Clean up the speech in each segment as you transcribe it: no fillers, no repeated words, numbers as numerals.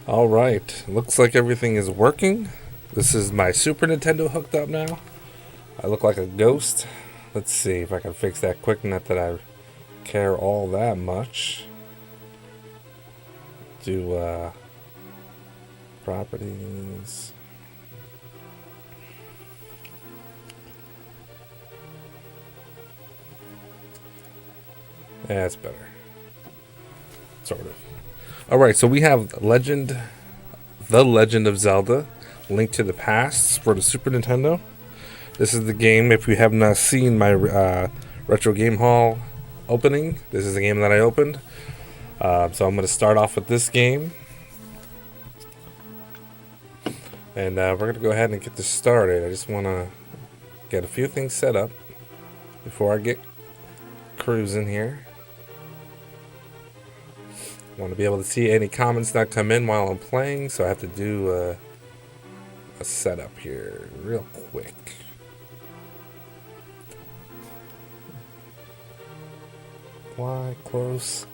All right, looks like everything is working. This is my Super Nintendo hooked up now. I look like a ghost. Let's see if I can fix that quick. Not that I care all that much. Do properties. Yeah, that's better. Sort of. Alright, so we have The Legend of Zelda, Link to the Past for the Super Nintendo. This is the game, if you have not seen my Retro Game Haul opening, this is the game that I opened. So I'm going to start off with this game. And we're going to go ahead and get this started. I just want to get a few things set up before I get cruising here. I want to be able to see any comments that come in while I'm playing, so I have to do a setup here real quick. Why close?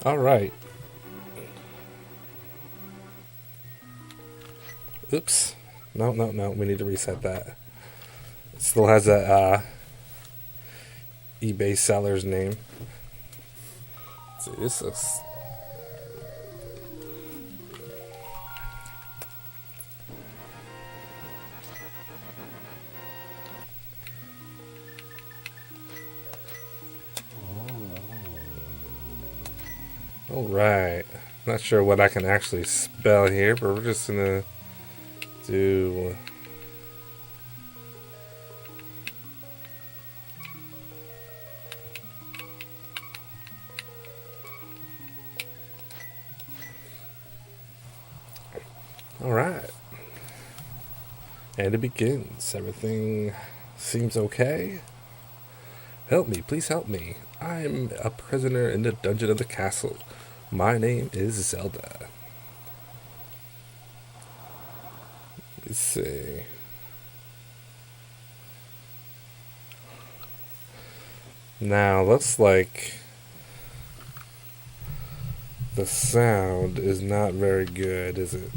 All right. Oops. No. We need to reset that. It still has a eBay seller's name. Let's see, this is. Alright. Not sure what I can actually spell here, but we're just gonna do. Alright. And it begins. Everything seems okay. Help me, please help me. I'm a prisoner in the dungeon of the castle. My name is Zelda. Let's see. Now, looks like the sound is not very good, is it?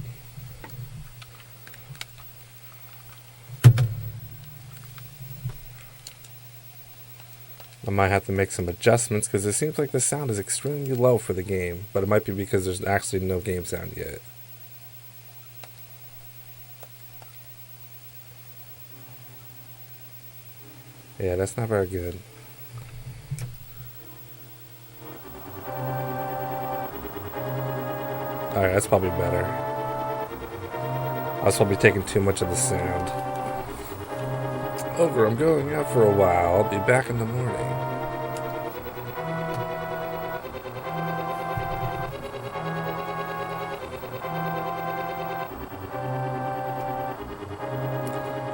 I might have to make some adjustments because it seems like the sound is extremely low for the game, but it might be because there's actually no game sound yet. Yeah, that's not very good. Alright, that's probably better. I was probably taking too much of the sound. Over, I'm going out for a while. I'll be back in the morning.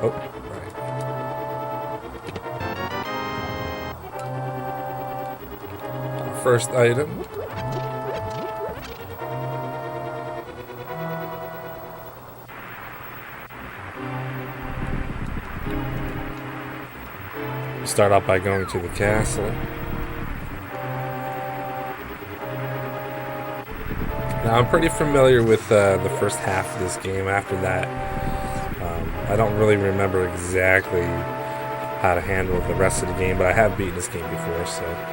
Oh, right. Our first item. Start off by going to the castle. Now I'm pretty familiar with the first half of this game. After that, I don't really remember exactly how to handle the rest of the game, but I have beaten this game before, so.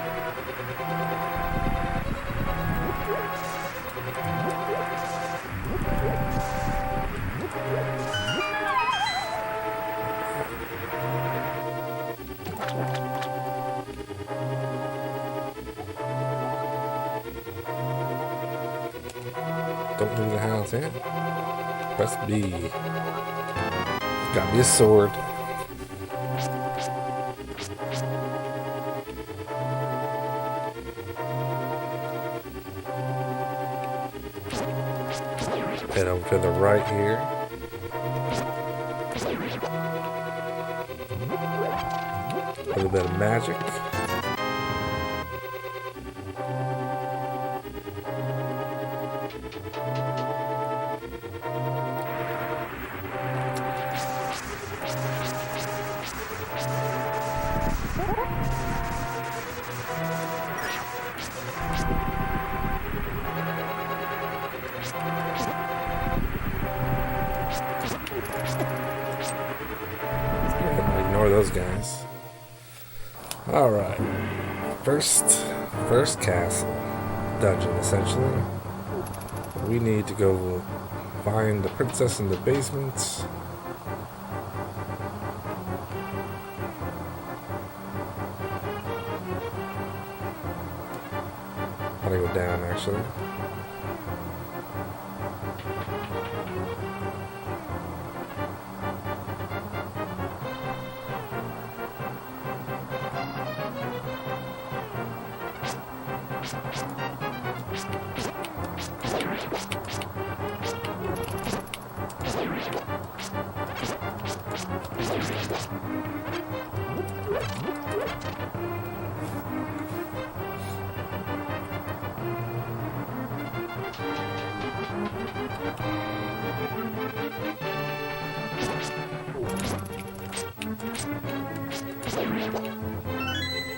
Don't leave the house, eh? Press B. Got me a sword. Head over to the right here. A little bit of magic. Alright. First castle. Dungeon, essentially. We need to go find the princess in the basement. Gotta go down, actually.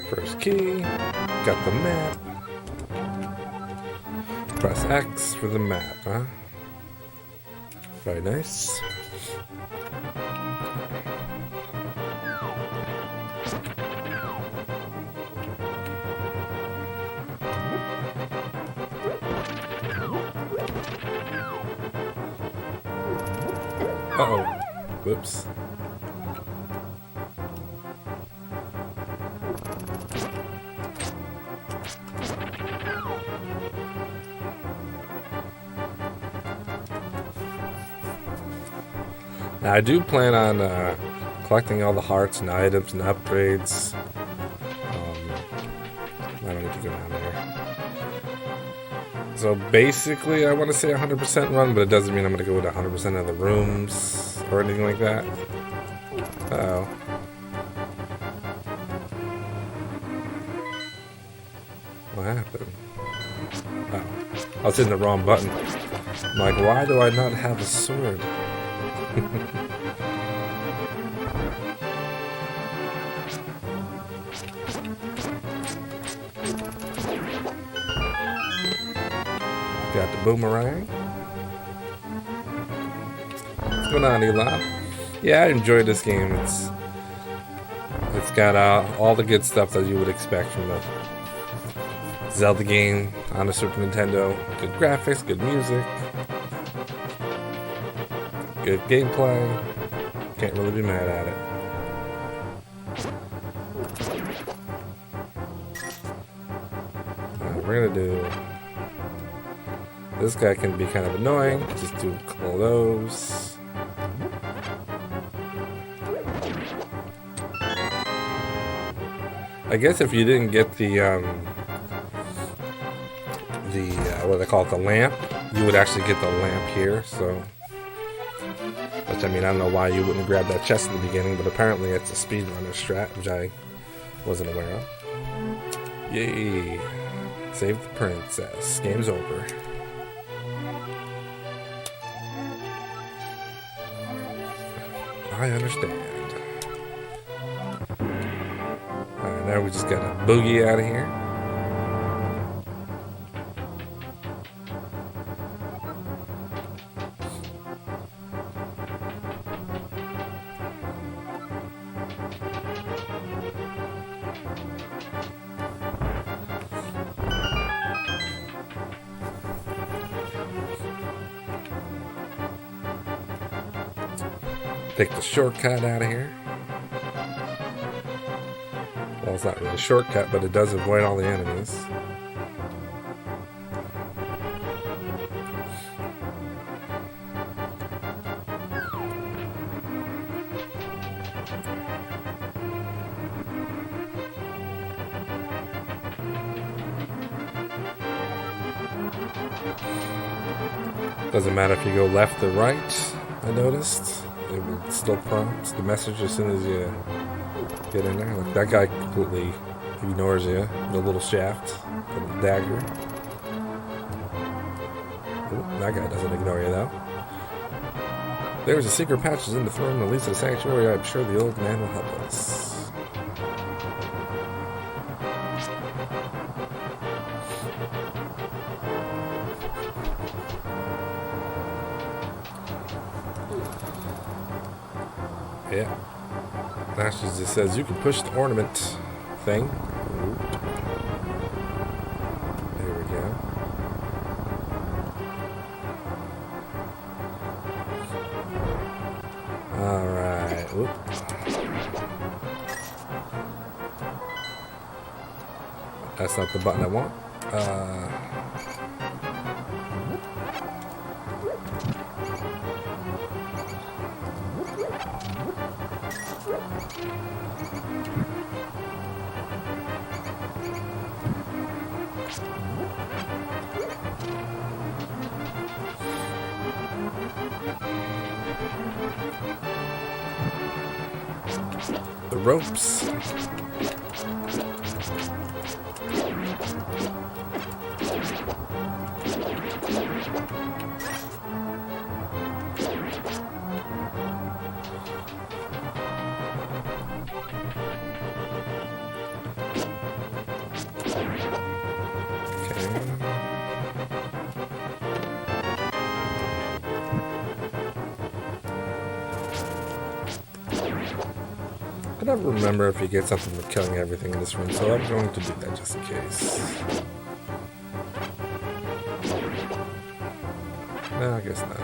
First key, got the map. Press X for the map, huh? Very nice. Uh-oh. Whoops. Now, I do plan on collecting all the hearts and items and upgrades. I don't need to go down there. So basically, I want to say 100% run, but it doesn't mean I'm going to go to 100% of the rooms or anything like that. Uh-oh. What happened? Oh, I was hitting the wrong button. I'm like, why do I not have a sword? Got the boomerang. What's going on, Eli? Yeah, I enjoyed this game. It's got all the good stuff that you would expect from a Zelda game on a Super Nintendo. Good graphics, good music, good gameplay. Can't really be mad at it. Alright, we're gonna do... This guy can be kind of annoying. Just do a couple of those. I guess if you didn't get the what do they call it, the lamp, you would actually get the lamp here. So, which I mean, I don't know why you wouldn't grab that chest in the beginning, but apparently it's a speedrunner strat, which I wasn't aware of. Yay! Save the princess. Game's over. I understand. Alright, now we just gotta boogie out of here. Take the shortcut out of here. Well, it's not really a shortcut, but it does avoid all the enemies. Doesn't matter if you go left or right, I noticed. It will still prompt the message as soon as you get in there. Like, that guy completely ignores you. The little shaft, the little dagger. Ooh, that guy doesn't ignore you though. There's a secret passage in the throne that leads to the sanctuary. I'm sure the old man will help us. Yeah. Actually, just says you can push the ornament thing. Oop. There we go. Alright. Oop. That's not the button I want. The ropes. I don't remember if you get something for killing everything in this room, so I'm going to do that just in case. No, I guess not.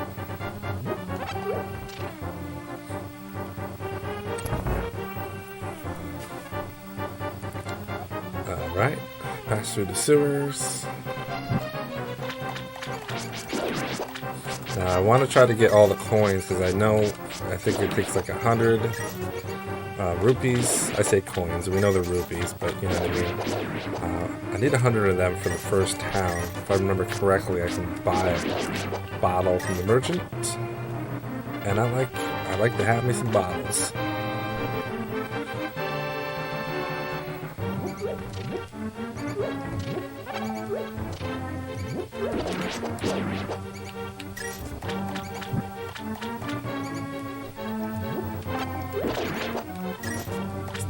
Alright, pass through the sewers. Now I want to try to get all the coins because I think it takes like 100 rupees. I say coins, we know they're rupees, but you know what I mean. I need 100 of them for the first town. If I remember correctly, I can buy a bottle from the merchant, and I like to have me some bottles.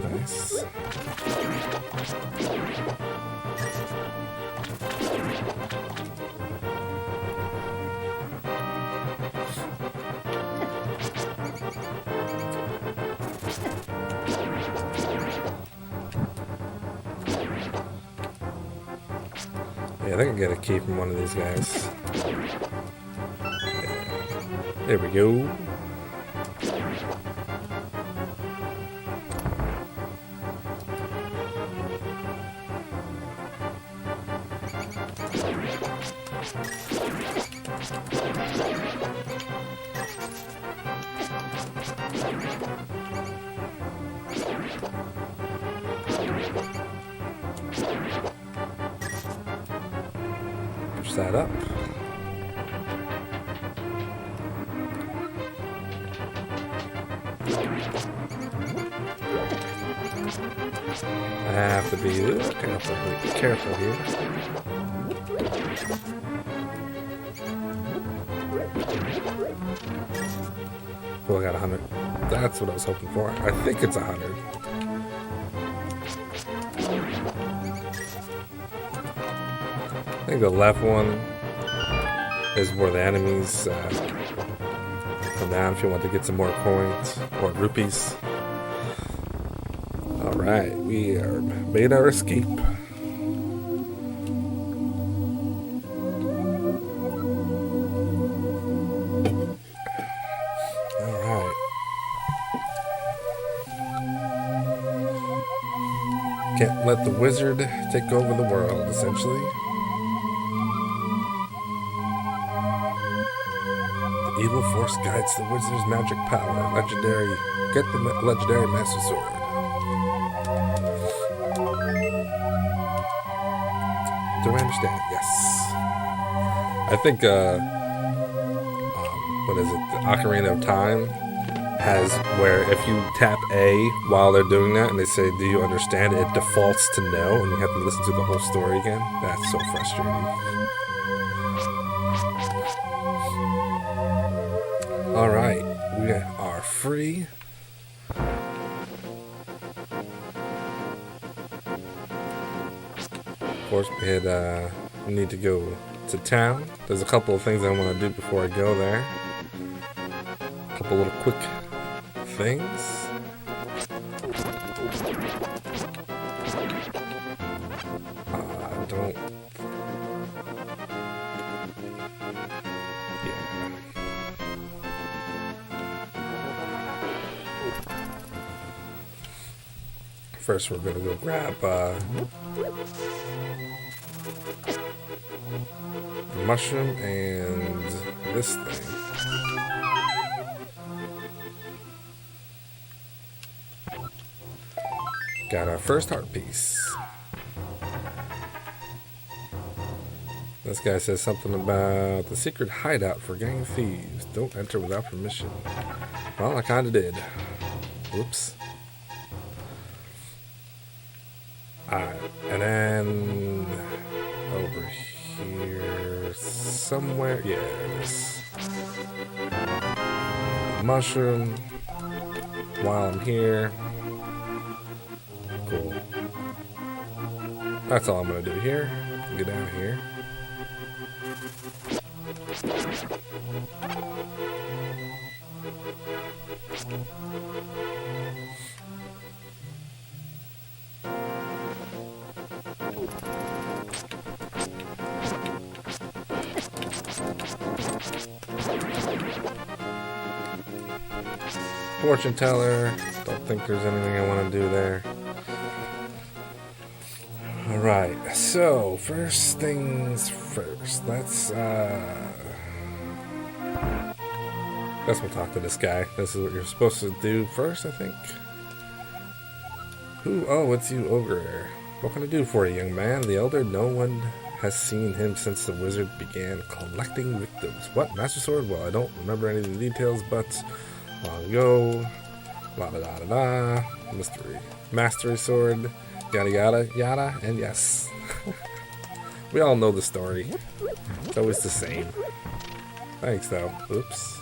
Nice. Yeah, I think I get a key from one of these guys. Yeah. There we go. Push that up. I have to be careful here. Oh, I got 100. That's what I was hoping for. I think it's 100. I think the left one is where the enemies come down if you want to get some more coins or rupees. Alright, we are made our escape. Alright. Can't let the wizard take over the world, essentially. The evil force guides the wizard's magic power. Legendary. Get the legendary Master Sword. Do I understand? Yes. I think, what is it? The Ocarina of Time has where if you tap A while they're doing that and they say, do you understand? It defaults to no, and you have to listen to the whole story again. That's so frustrating. Alright, we are free. Of course, we need to go to town. There's a couple of things I want to do before I go there. A couple little quick things. don't. Yeah. First, we're gonna go grab the mushroom and this thing. Got our first heart piece. This guy says something about the secret hideout for gang of thieves. Don't enter without permission. Well, I kinda did. Whoops. Alright, and then over here somewhere. Yeah, there it is. Mushroom. While I'm here. Cool. That's all I'm gonna do here. Get out of here. Fortune teller. Don't think there's anything I want to do there. Alright, so first things first. Let's we'll talk to this guy. This is what you're supposed to do first, I think. Who? Oh, it's you, Ogre. What can I do for you, young man? The elder, no one has seen him since the wizard began collecting victims. What? Master Sword? Well, I don't remember any of the details, but long ago, la da da da da, mystery, mastery sword, yada yada yada, and yes. We all know the story. It's always the same. Thanks, though. Oops.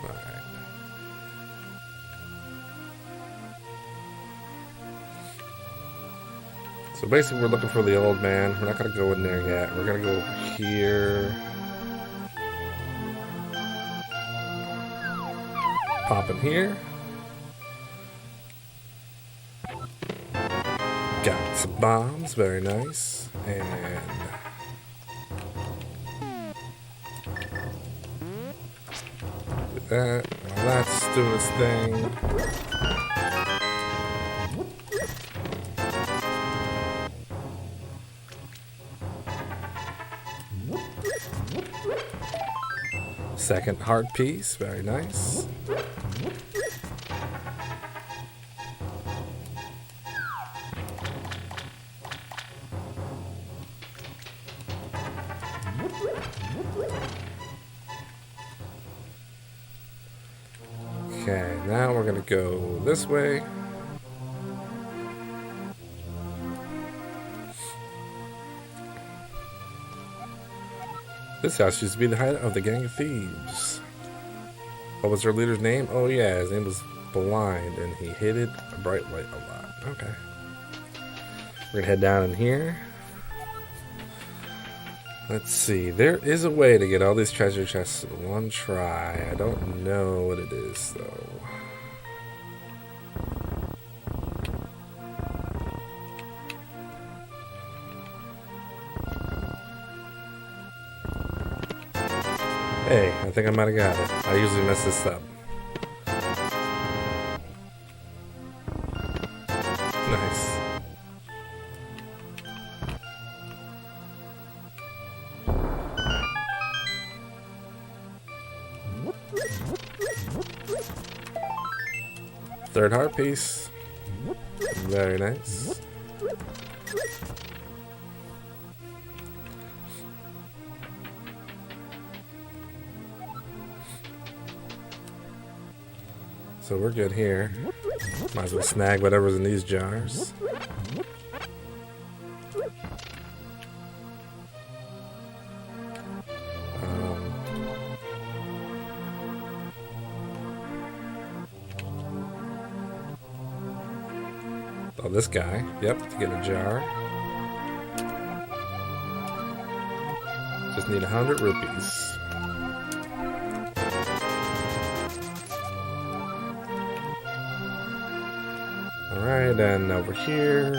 Alright. So basically, we're looking for the old man. We're not going to go in there yet. We're going to go over here. Pop in here. Got some bombs. Very nice. And do that. While that's doing its thing. Second heart piece, very nice. Okay, now we're gonna go this way. This house used to be the hideout of the gang of thieves. What was their leader's name? Oh yeah, his name was Blind, and he hated a bright light a lot. Okay. We're gonna head down in here. Let's see. There is a way to get all these treasure chests in one try. I don't know what it is, though. Hey, I think I might have got it. I usually mess this up. Nice. Third heart piece. Very nice. So we're good here. Might as well snag whatever's in these jars. Oh, this guy. Yep, to get a jar. Just need 100 rupees. Alright, and over here.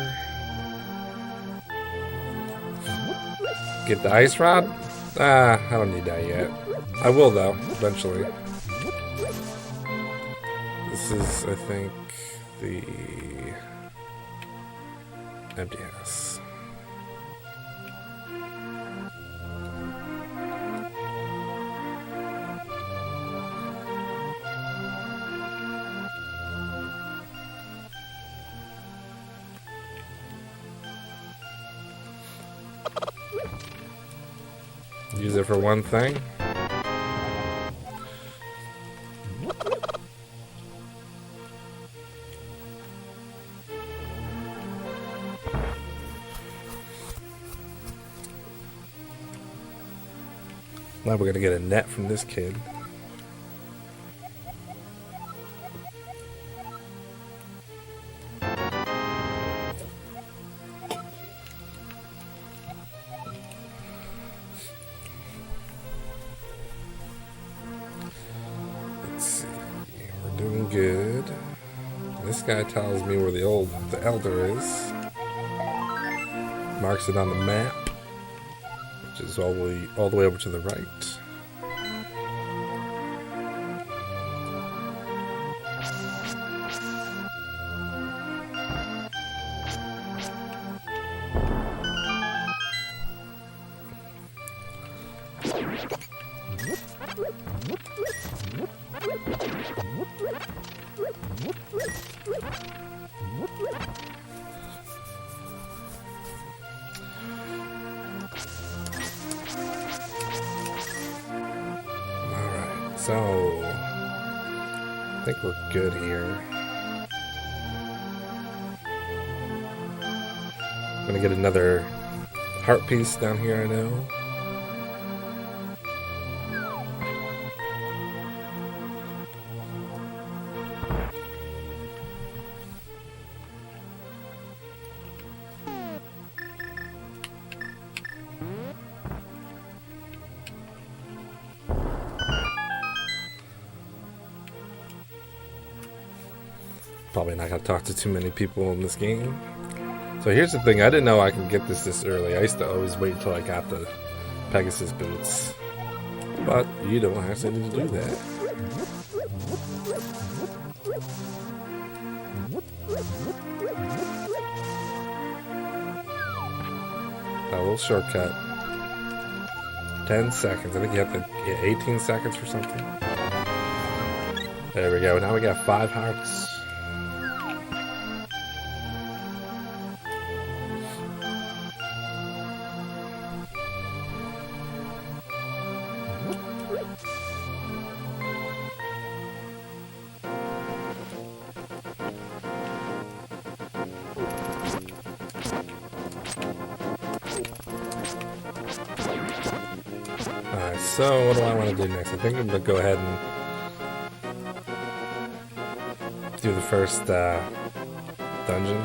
Get the ice rod? I don't need that yet. I will, though, eventually. This is, I think, the empty house. Use it for one thing. Now we're gonna get a net from this kid. Let's see. We're doing good. This guy tells me where the elder is. Marks it on the map, which is all the way over to the right. So, I think we're good here. I'm gonna get another heart piece down here, I know. Probably not gonna talk to too many people in this game. So here's the thing, I didn't know I could get this early. I used to always wait until I got the Pegasus boots. But you don't actually need to do that. A little shortcut. 10 seconds. I think you have to get 18 seconds for something. There we go. Now we got 5 hearts. Alright, so what do I want to do next? I think I'm going to go ahead and do the first dungeon.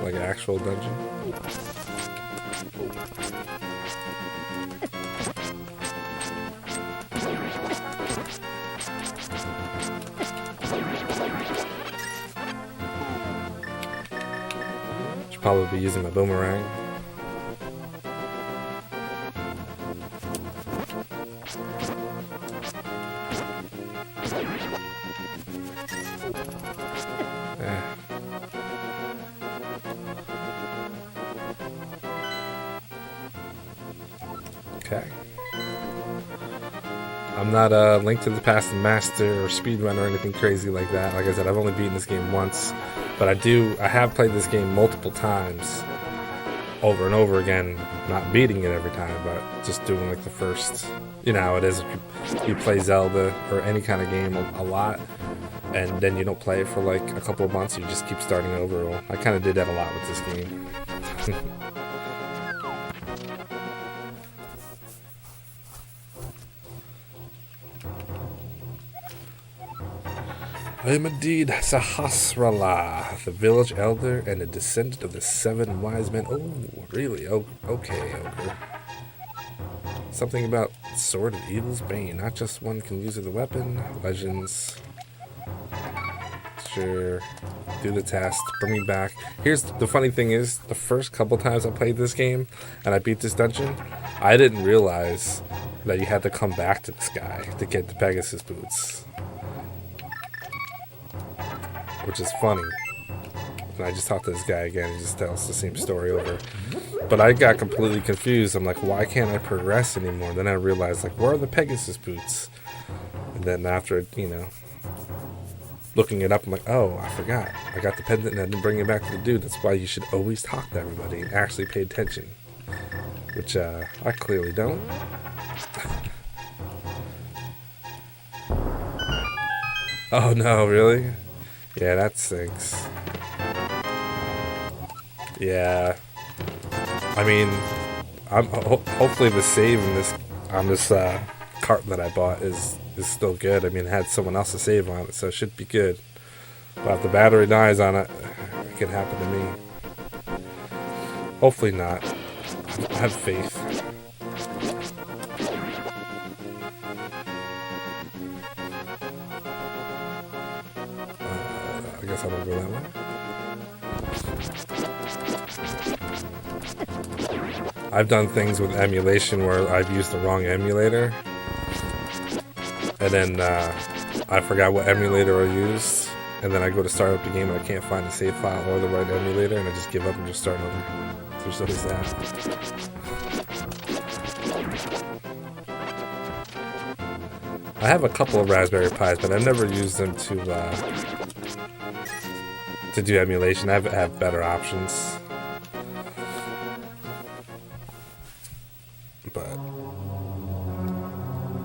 Like an actual dungeon. Should probably be using my boomerang. Okay. I'm not a Link to the Past master or speedrunner or anything crazy like that. Like I said, I've only beaten this game once, but I have played this game multiple times, over and over again. Not beating it every time, but just doing like the first. You know how it is if you play Zelda or any kind of game a lot, and then you don't play it for like a couple of months. You just keep starting over. Well, I kind of did that a lot with this game. I am indeed Sahasrara, the village elder and a descendant of the 7 wise men. Oh, really? Oh, okay, ogre. Something about Sword of Evil's Bane. Not just one can use it as a weapon. Legends. picture, do the test, bring me back. Here's the funny thing is, the first couple times I played this game and I beat this dungeon, I didn't realize that you had to come back to this guy to get the Pegasus boots. Which is funny. And I just talked to this guy again, he just tells the same story over. But I got completely confused. I'm like, why can't I progress anymore? Then I realized, like, where are the Pegasus boots? And then after, you know, looking it up, I'm like, oh, I forgot. I got the pendant and I didn't bring it back to the dude. That's why you should always talk to everybody and actually pay attention. Which, I clearly don't. Oh no, really? Yeah, that stinks. Yeah. I mean, hopefully the save in this on this cart that I bought is still good. I mean, it had someone else's save on it, so it should be good. But if the battery dies on it, it can happen to me. Hopefully not. I have faith. I guess I don't go that way. I've done things with emulation where I've used the wrong emulator. And then I forgot what emulator I used. And then I go to start up the game and I can't find the save file or the right emulator. And I just give up and just start over. There's always that. I have a couple of Raspberry Pis, but I've never used them to do emulation. I have better options. But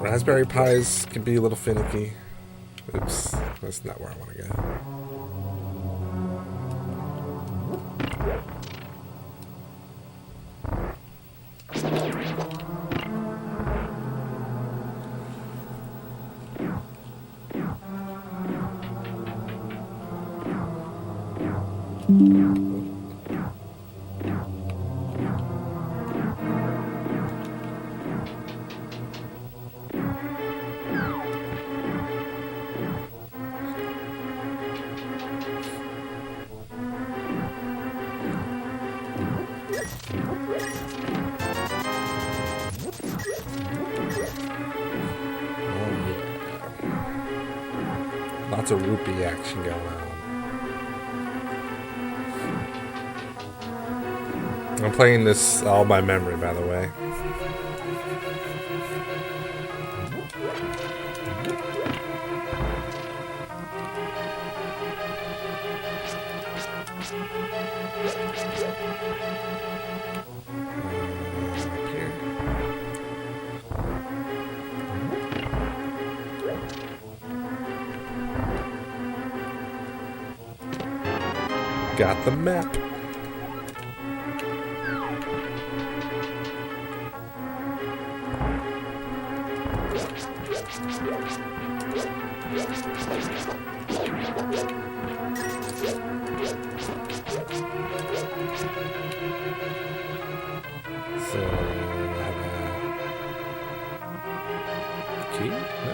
Raspberry Pis can be a little finicky. Oops, that's not where I want to go. Lots of rupee action going on. I'm playing this all by memory, by the way. Got the map. So I have a key? No.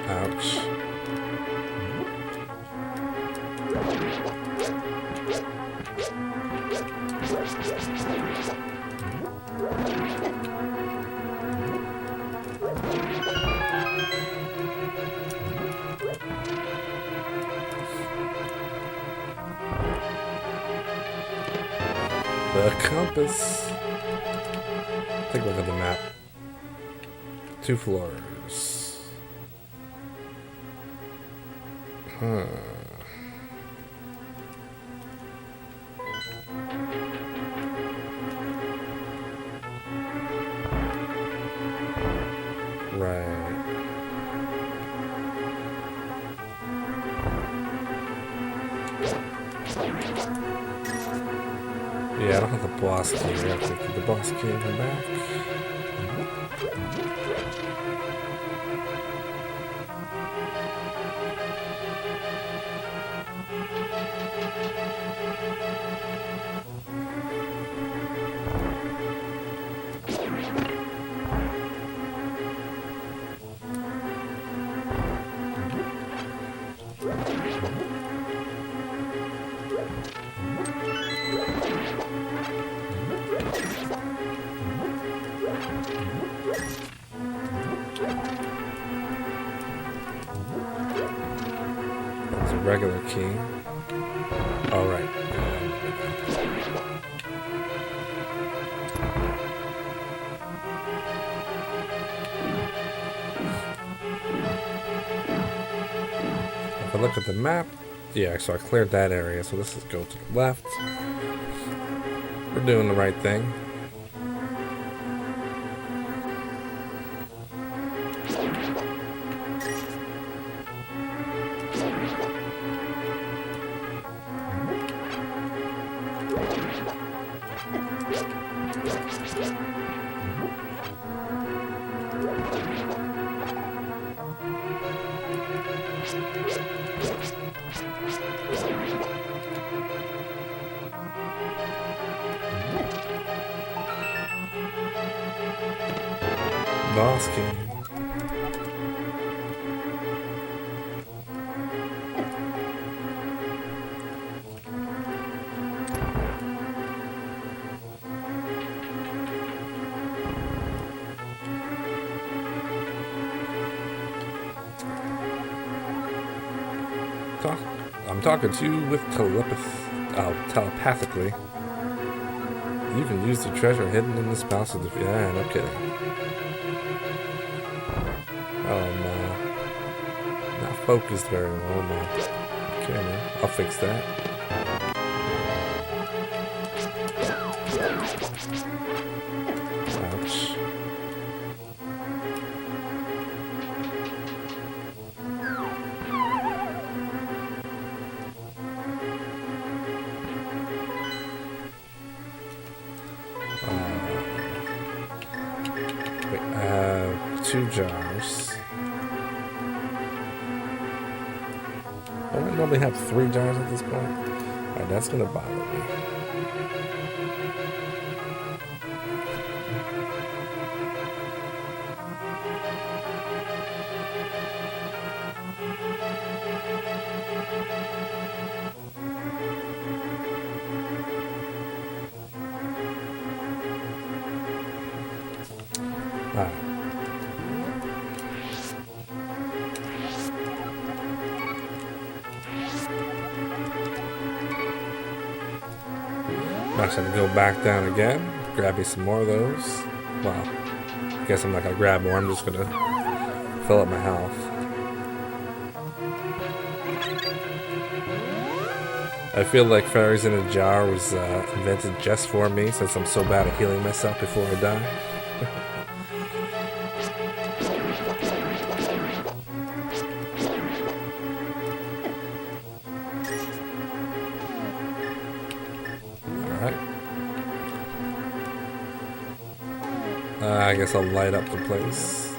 Ouch. The compass. Take a look at the map. 2 floors. Huh. Right. Yeah, I don't have the boss key. I have to get the boss key and come back. That's a regular key. All right. If I look at the map, yeah, so I cleared that area, so this is go to the left. We're doing the right thing. Boss key. I'm talking to you with telepathically. You can use the treasure hidden in the spouse of the... Yeah, no kidding. Oh, no. Not focused very well, my camera. I'll fix that. Ouch. Wait, 2 jars. Don't we normally have 3 jars at this point? Alright, that's gonna bother me. Alright. I'm just gonna go back down again, grab me some more of those. Well, I guess I'm not gonna grab more, I'm just gonna fill up my health. I feel like Fairies in a Jar was invented just for me, since I'm so bad at healing myself before I die. I guess I'll light up the place.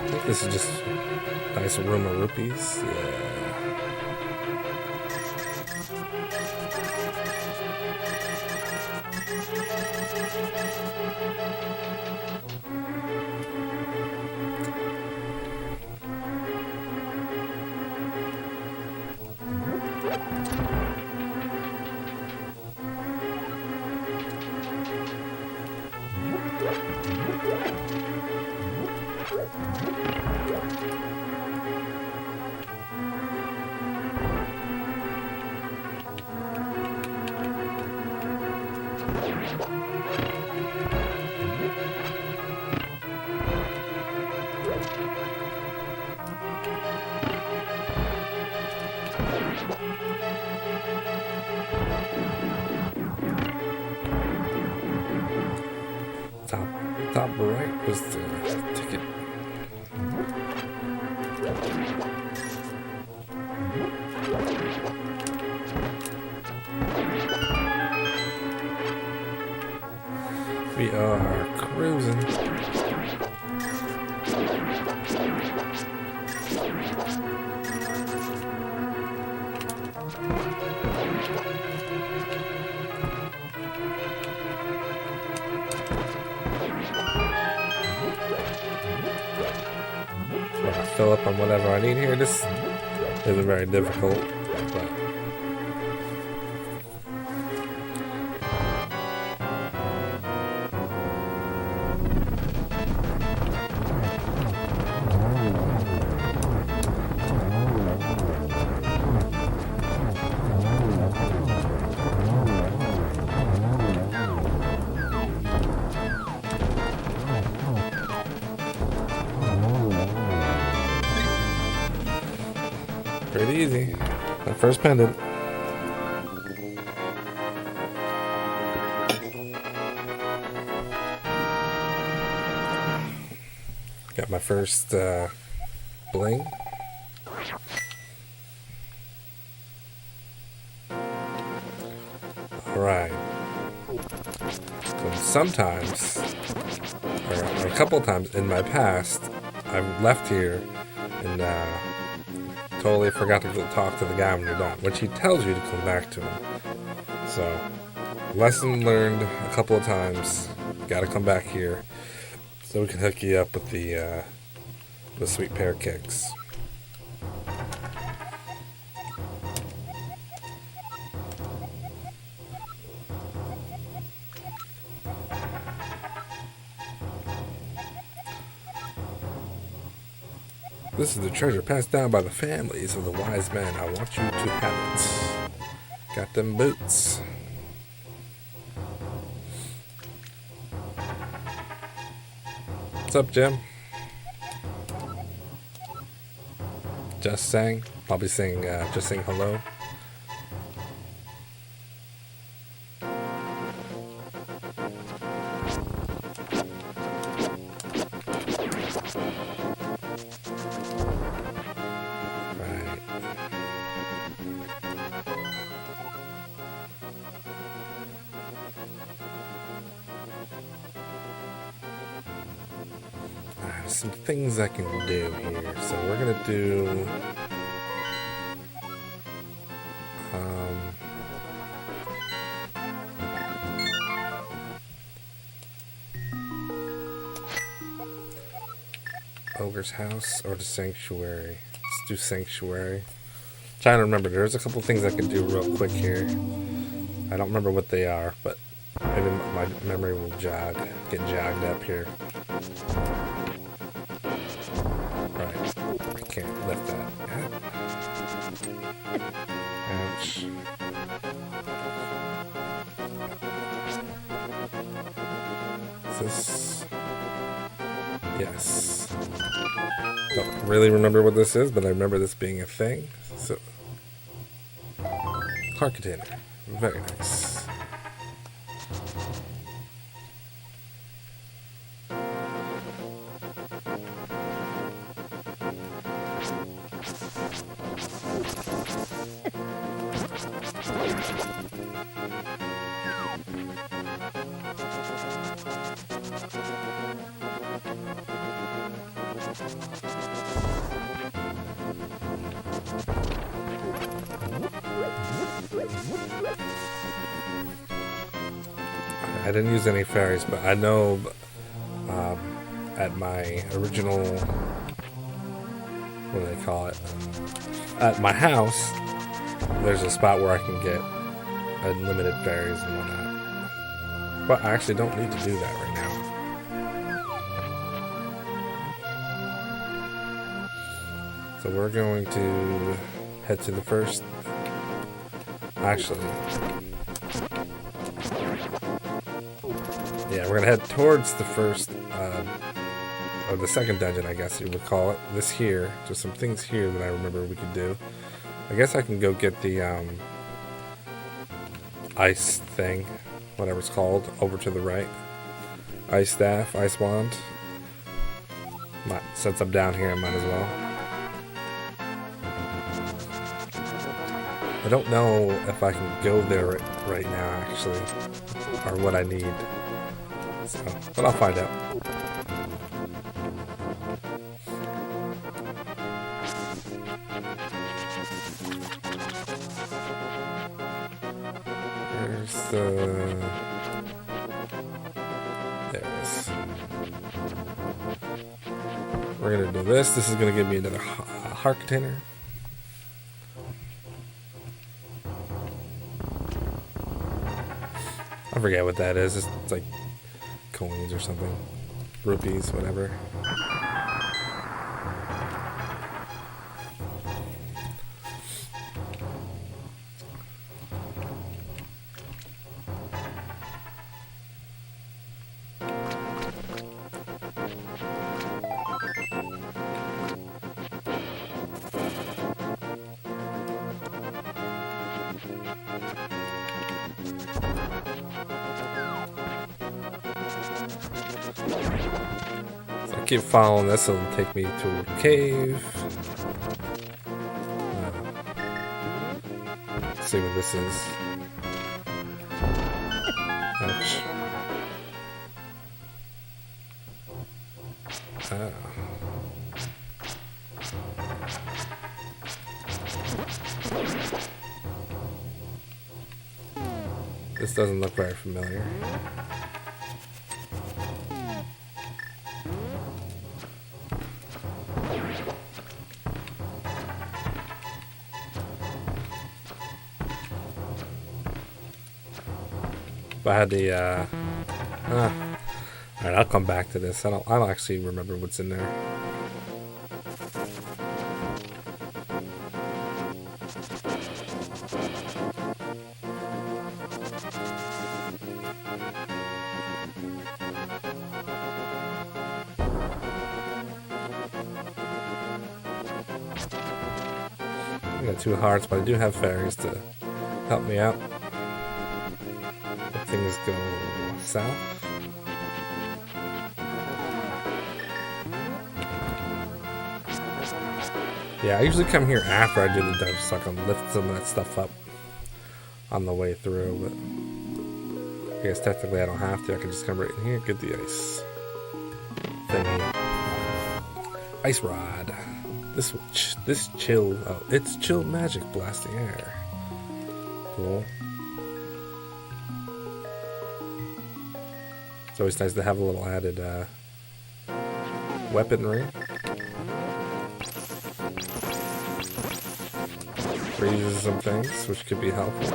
I think this is just a nice room of rupees. Yeah. Top right was the ticket. We are cruising. I'll fill up on whatever I need here. This isn't very difficult, but pretty easy. My first pendant. Got my first bling. Alright. So sometimes, or a couple times in my past, I've left here and totally forgot to go talk to the guy when you're done, which he tells you to come back to him. So, lesson learned a couple of times. Gotta come back here so we can hook you up with the sweet pear kicks. This is the treasure passed down by the families of the wise men. I want you to have it. Got them boots. What's up, Jim? Just sang. Probably saying, just saying hello. Some things I can do here. So we're gonna do Ogre's house or the sanctuary. Let's do sanctuary. Trying to remember. There's a couple things I can do real quick here. I don't remember what they are, but maybe my memory will get jogged up here. I can't lift that. Ouch. Is this? Yes. Don't really remember what this is, but I remember this being a thing. So, car container. Very nice. I didn't use any fairies, but I know at my original, what do they call it? At my house, there's a spot where I can get unlimited fairies and whatnot. But I actually don't need to do that right now. So we're going to head to the first. Actually, yeah, we're gonna head towards the first, or the second dungeon, I guess you would call it. This here, just some things here that I remember we could do. I guess I can go get the ice thing, whatever it's called, over to the right. Ice staff, ice wand. Since I'm down here, I might as well. I don't know if I can go there right now, actually, or what I need. So, but I'll find out. Where's the... There it is. We're gonna do this. This is gonna give me another heart container. I forget what that is. It's like coins or something. Rupees, whatever. Keep following this, it'll take me to a cave. Let's see what this is. Ouch. This doesn't look very familiar. But I had the, alright, I'll come back to this. I don't actually remember what's in there. I got 2 hearts, but I do have fairies to help me out. Things go south. Yeah, I usually come here after I do the dungeon so I can lift some of that stuff up on the way through, but I guess technically I don't have to. I can just come right in here and get the ice thingy. Ice rod. This chill. Oh, it's chill magic blasting air. Cool. It's always nice to have a little added weaponry. Freezes some things, which could be helpful.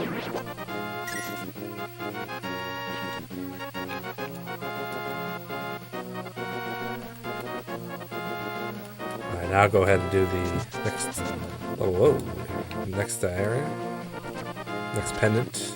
Alright, now I'll go ahead and do the next, next area. Next pendant.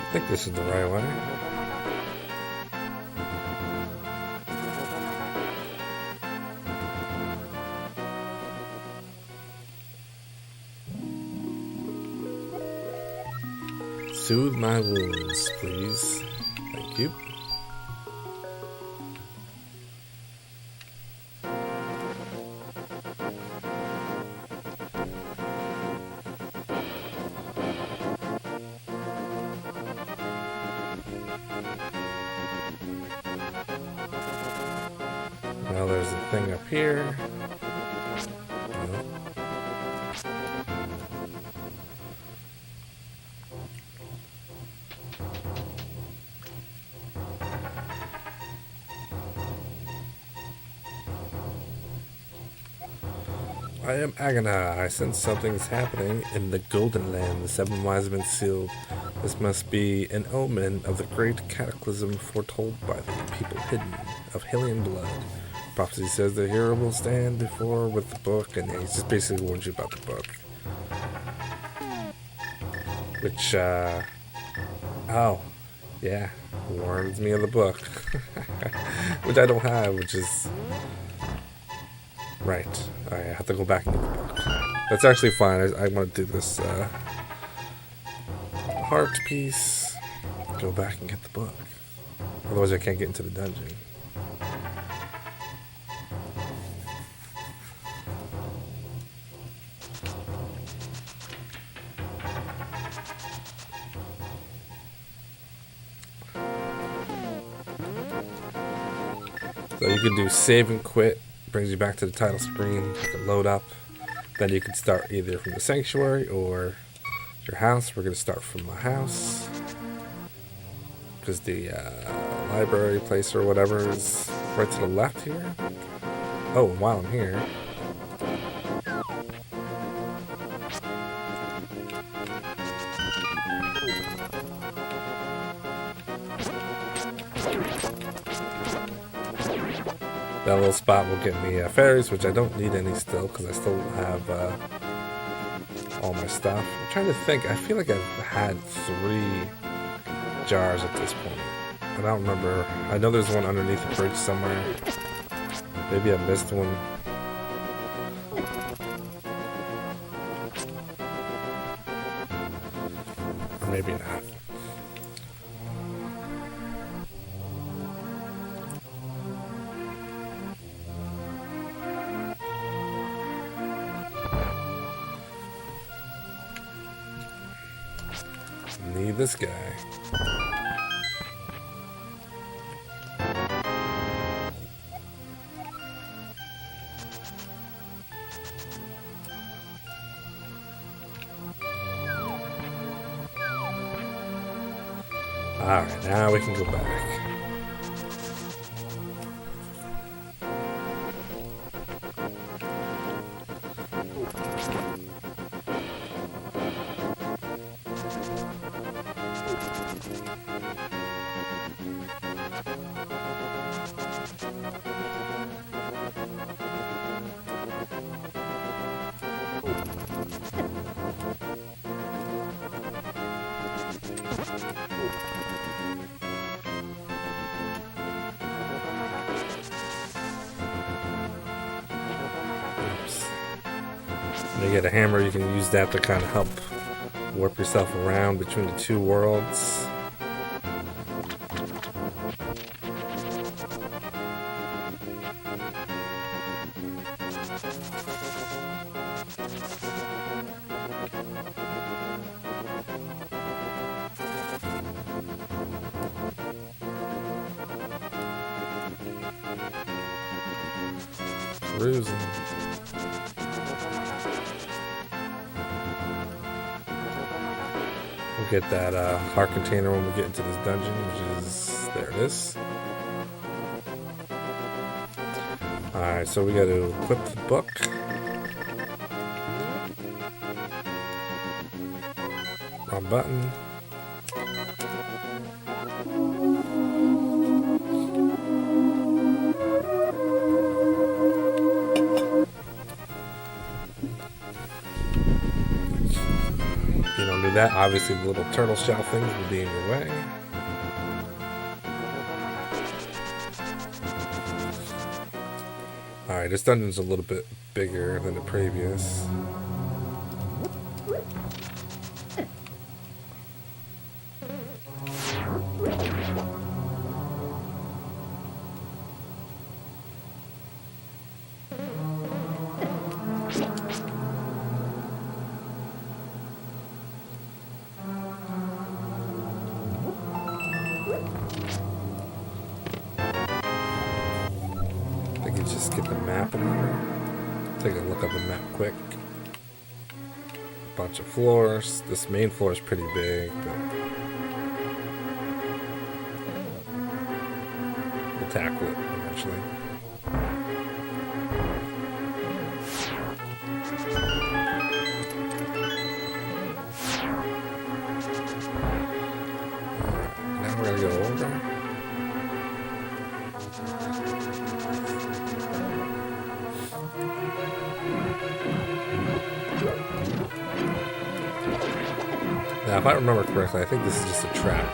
I think this is the right way. Soothe my wounds, please. Thank you. Now there's a thing up here. I am Agana. I sense something's happening in the Golden Land. The 7 wise men sealed. This must be an omen of the great cataclysm foretold by the people hidden of Hylian blood. Prophecy says the hero will stand before with the book, and he's just basically warns you about the book. which, oh, yeah, warns me of the book, which I don't have, which is, right. Alright, I have to go back and get the book. That's actually fine. I want to do this, heart piece, go back and get the book. Otherwise I can't get into the dungeon. So you can do save and quit, brings you back to the title screen, you can load up, then you can start either from the sanctuary or your house. We're going to start from my house, because the library place or whatever is right to the left here. Oh, and while I'm here, that little spot will get me fairies, which I don't need any still, because I still have all my stuff. I'm trying to think. I feel like I've had 3 jars at this point. I don't remember. I know there's one underneath the bridge somewhere. Maybe I missed one. Or maybe not. Need this guy. Alright, now we can go back. When you get a hammer, you can use that to kind of help warp yourself around between the 2 worlds. Cruising. We'll get that heart container when we get into this dungeon, which is, there it is. Alright, so we got to equip the book. Wrong button. That obviously the little turtle shell things will be in your way. Alright, this dungeon's a little bit bigger than the previous. Just get the map in there. Take a look at the map quick. Bunch of floors. This main floor is pretty big, but we'll tackle it eventually. Now we're gonna go over. Now, if I remember correctly, I think this is just a trap.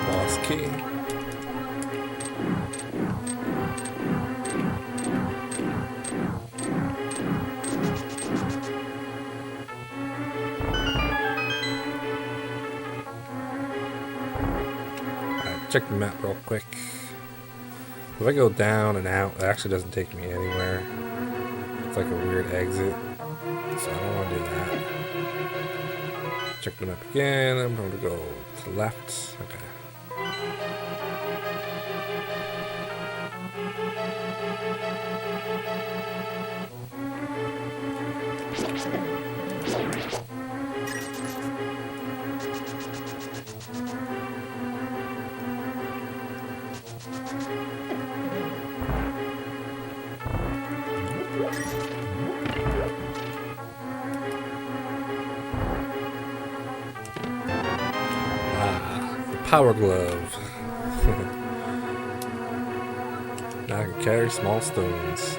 Boss key. Alright, check the map real quick. If I go down and out, it actually doesn't take me anywhere. It's like a weird exit. So I don't want to do that. Check the map again. I'm going to go to the left. Okay. Power glove. Now I can carry small stones.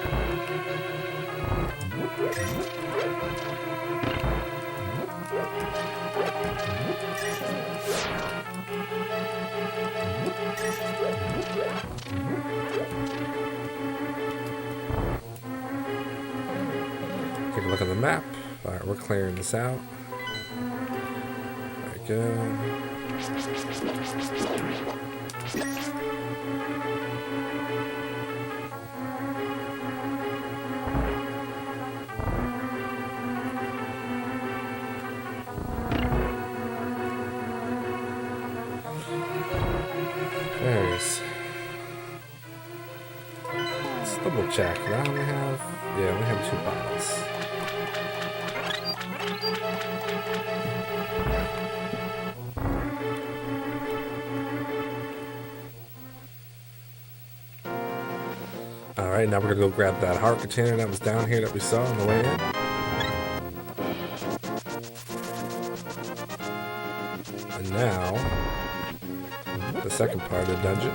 Take a look at the map. Alright, we're clearing this out. Very good. Let's double check. I only have, yeah, I only have 2 bottles. Alright, now we're gonna go grab that heart container that was down here that we saw on the way in. And now, the second part of the dungeon.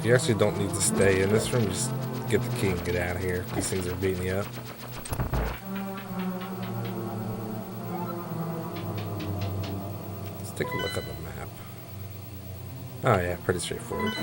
You actually don't need to stay in this room, just get the key and get out of here. These things are beating you up. Let's take a look at the map. Oh yeah, pretty straightforward.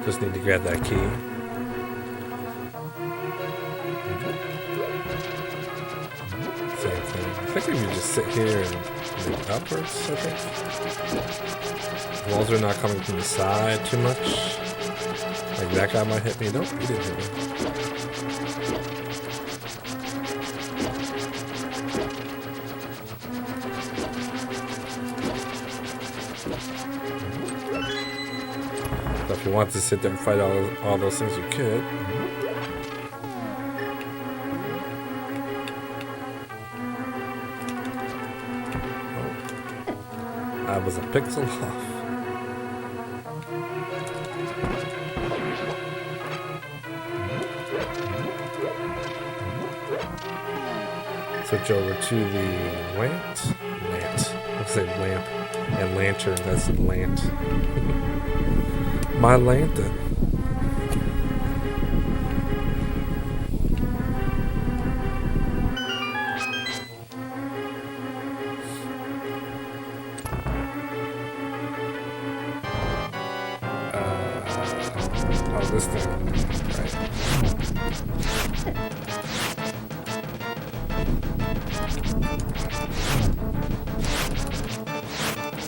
Just need to grab that key. Same thing. I think if you just sit here and move upwards, I think. The walls are not coming from the side too much. Like that guy might hit me. Nope, he didn't hit me. So if you want to sit there and fight all those things, you could. Oh. I was a pixel off. Switch over to the lant. Let's say lamp and lantern. That's lant. My lantern. Oh, this thing. Right.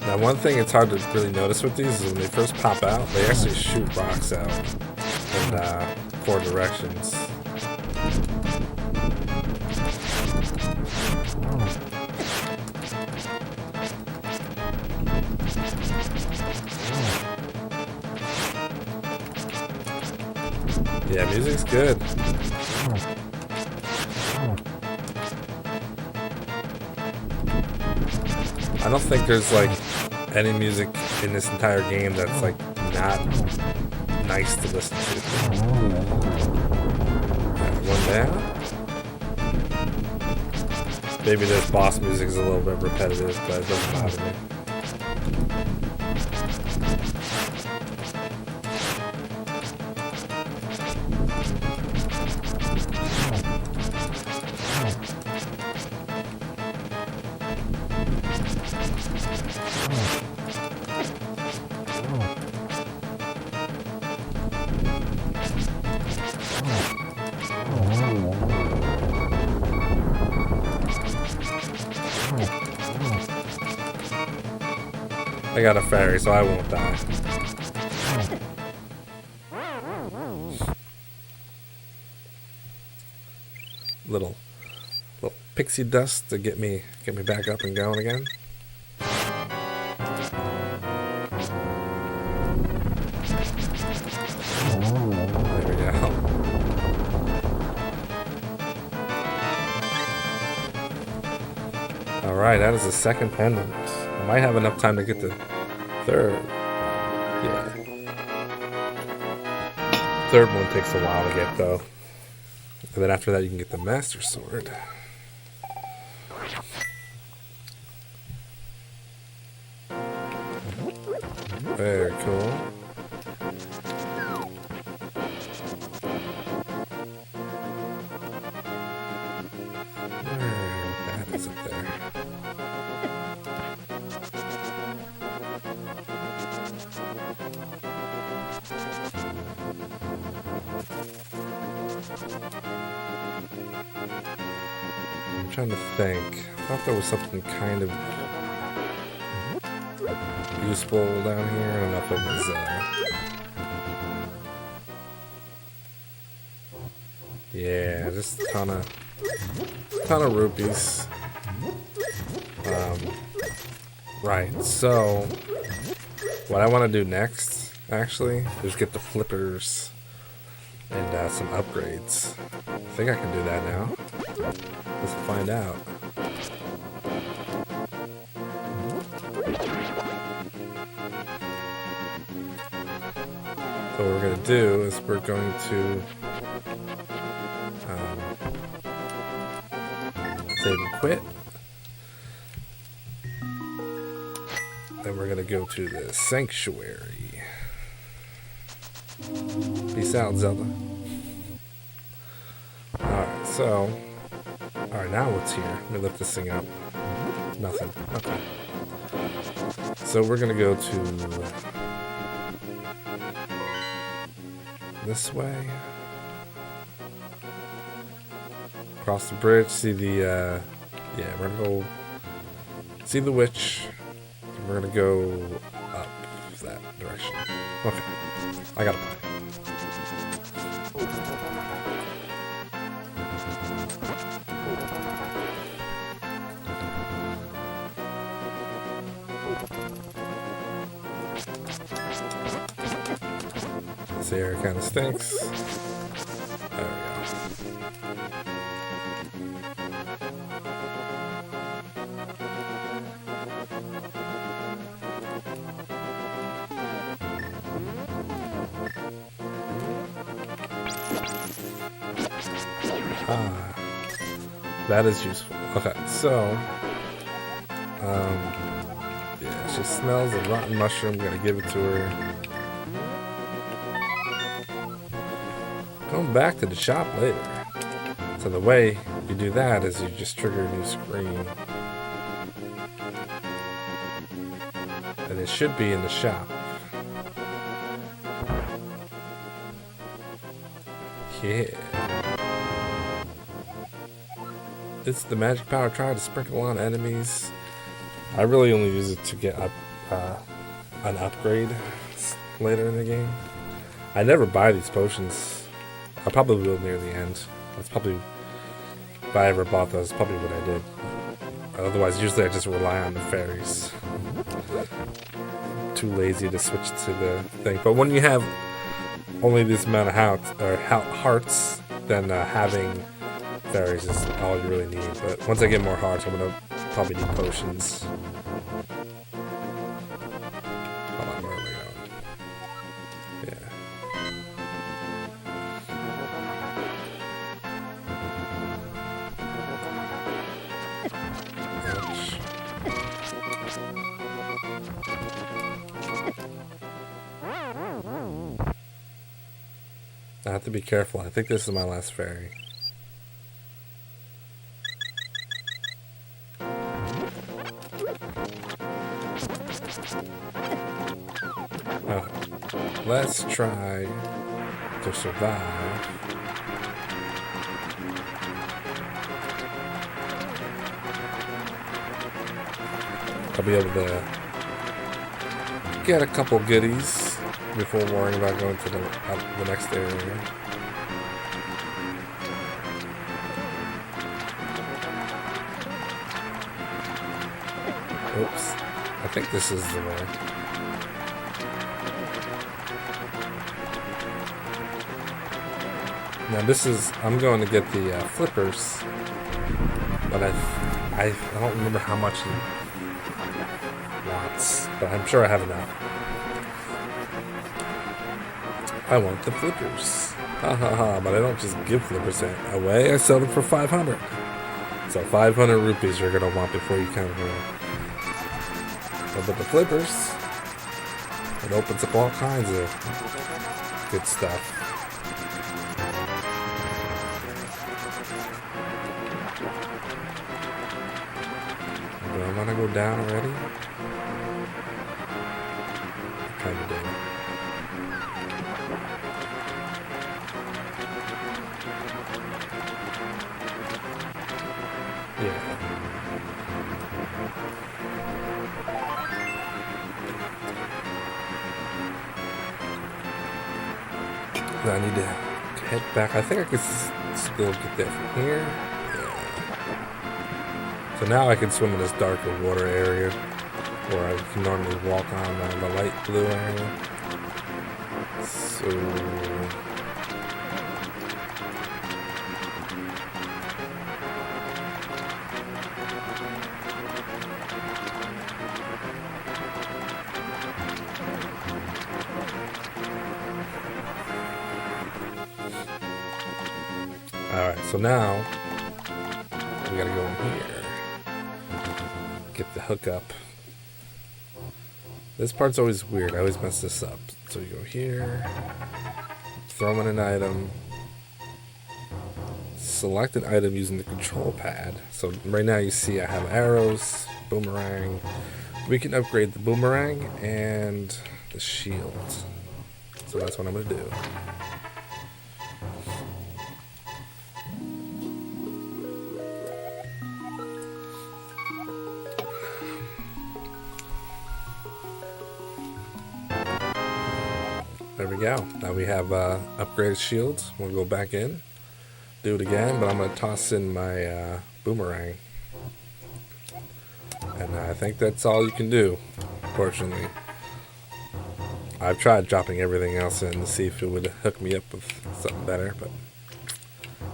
Now, one thing it's hard to really notice with these is when they first pop out, they actually shoot rocks out in 4 directions. Yeah, music's good. I don't think there's like any music in this entire game that's like not nice to listen to. One down. Maybe this boss music is a little bit repetitive, but it doesn't bother me. I got a fairy, so I won't die. Little pixie dust to get me back up and going again. There we go. All right, that is the second pendant. I might have enough time to get the third. Yeah. Third one takes a while to get though. And then after that you can get the Master Sword. Very cool. That is up there. I'm trying to think. I thought there was something kind of useful down here. I don't know if it was yeah, just a ton of rupees. Right, so what I want to do next actually is get the flippers and some upgrades. I think I can do that now. Let's find out. So what we're going to do is we're going to save and quit. Then we're going to go to the sanctuary. Peace out, Zelda. Alright, so... Alright, now what's here? Let me lift this thing up. Nothing. Okay. So we're going to go to... this way. Cross the bridge, see the... yeah, we're going to go... see the witch. And we're going to go up that direction. Okay. I got to play. This area kind of stinks. There we go. That is useful. Okay, so yeah, she smells a rotten mushroom. Gonna give it to her. Going back to the shop later. So the way you do that is you just trigger a new screen. And it should be in the shop. Yeah. It's the magic power try to sprinkle on enemies. I really only use it to get up an upgrade later in the game. I never buy these potions. I probably will near the end. That's probably, if I ever bought those, probably what I did. Otherwise, usually I just rely on the fairies. Too lazy to switch to the thing. But when you have only this amount of hearts, then having fairies is all you really need. But once I get more hearts, I'm gonna probably need potions. Hold on, where are we going? Yeah. I have to be careful. I think this is my last fairy. Let's try to survive. I'll be able to get a couple goodies before worrying about going to the next area. Oops. I think this is the way. Now this is, I'm going to get the flippers, but I don't remember how much he wants, but I'm sure I have enough. I want the flippers. Ha ha ha, but I don't just give flippers away, I sell them for 500. So 500 rupees you're going to want before you come here. But the flippers, it opens up all kinds of good stuff. Do I want to go down already? I kind of do. Yeah. I need to head back. I think I could still get that from here. Yeah. So now I can swim in this darker water area where I can normally walk on the light blue area. So alright, so now we gotta go in here. Get the hookup. This part's always weird. I always mess this up. So you go here, throw in an item, select an item using the control pad. So right now you see I have arrows, boomerang. We can upgrade the boomerang and the shield. So that's what I'm gonna do. There we go. Now we have upgraded shields. We'll go back in, do it again, but I'm going to toss in my boomerang. And I think that's all you can do, fortunately. I've tried dropping everything else in to see if it would hook me up with something better, but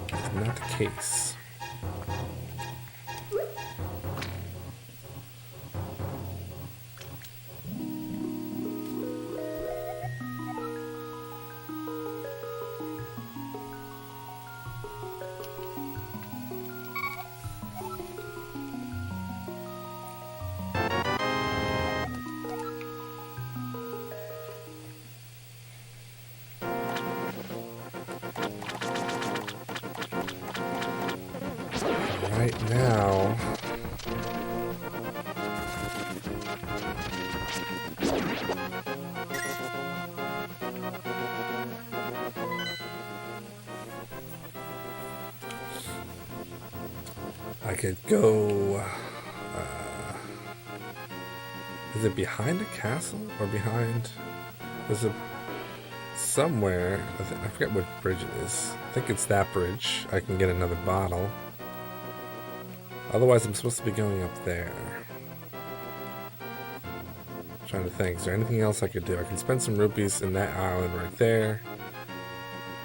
it's not the case. right now... I could go... is it behind a castle? Or behind... There's a... somewhere... I forget what bridge it is. I think it's that bridge. I can get another bottle. Otherwise, I'm supposed to be going up there. I'm trying to think. Is there anything else I could do? I can spend some rupees in that island right there.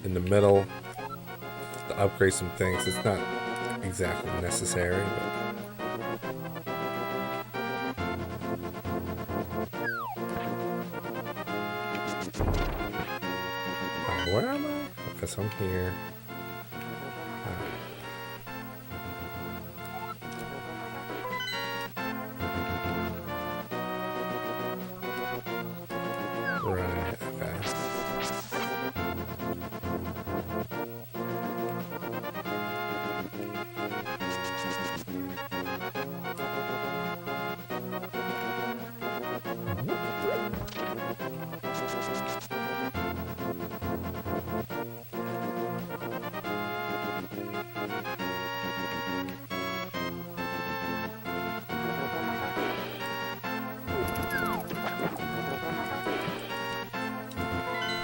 In the middle. To upgrade some things. It's not exactly necessary, but... where am I? Because I'm here. Right, okay.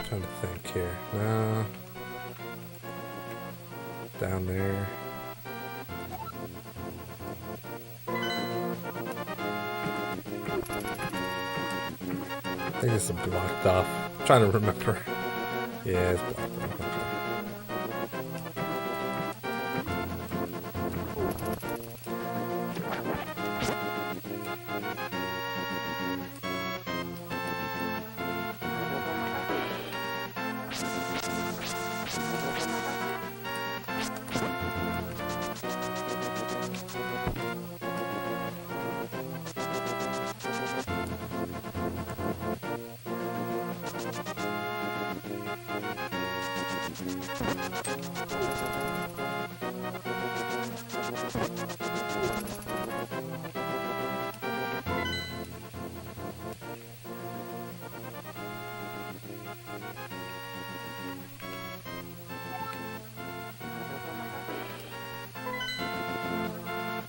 Trying to think here. Down there. I think it's blocked off. I'm trying to remember. Yeah, it's blocked off. Okay.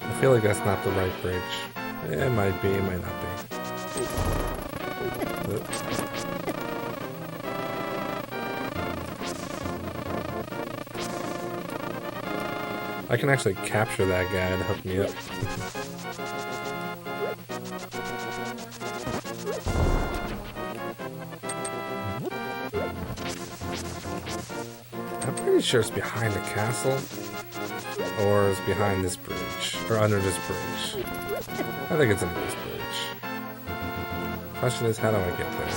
I feel like that's not the right bridge. It might be, it might not be. I can actually capture that guy to hook me up. I'm pretty sure it's behind the castle. Or it's behind this bridge. Or under this bridge. I think it's under this bridge. Question is, how do I get there?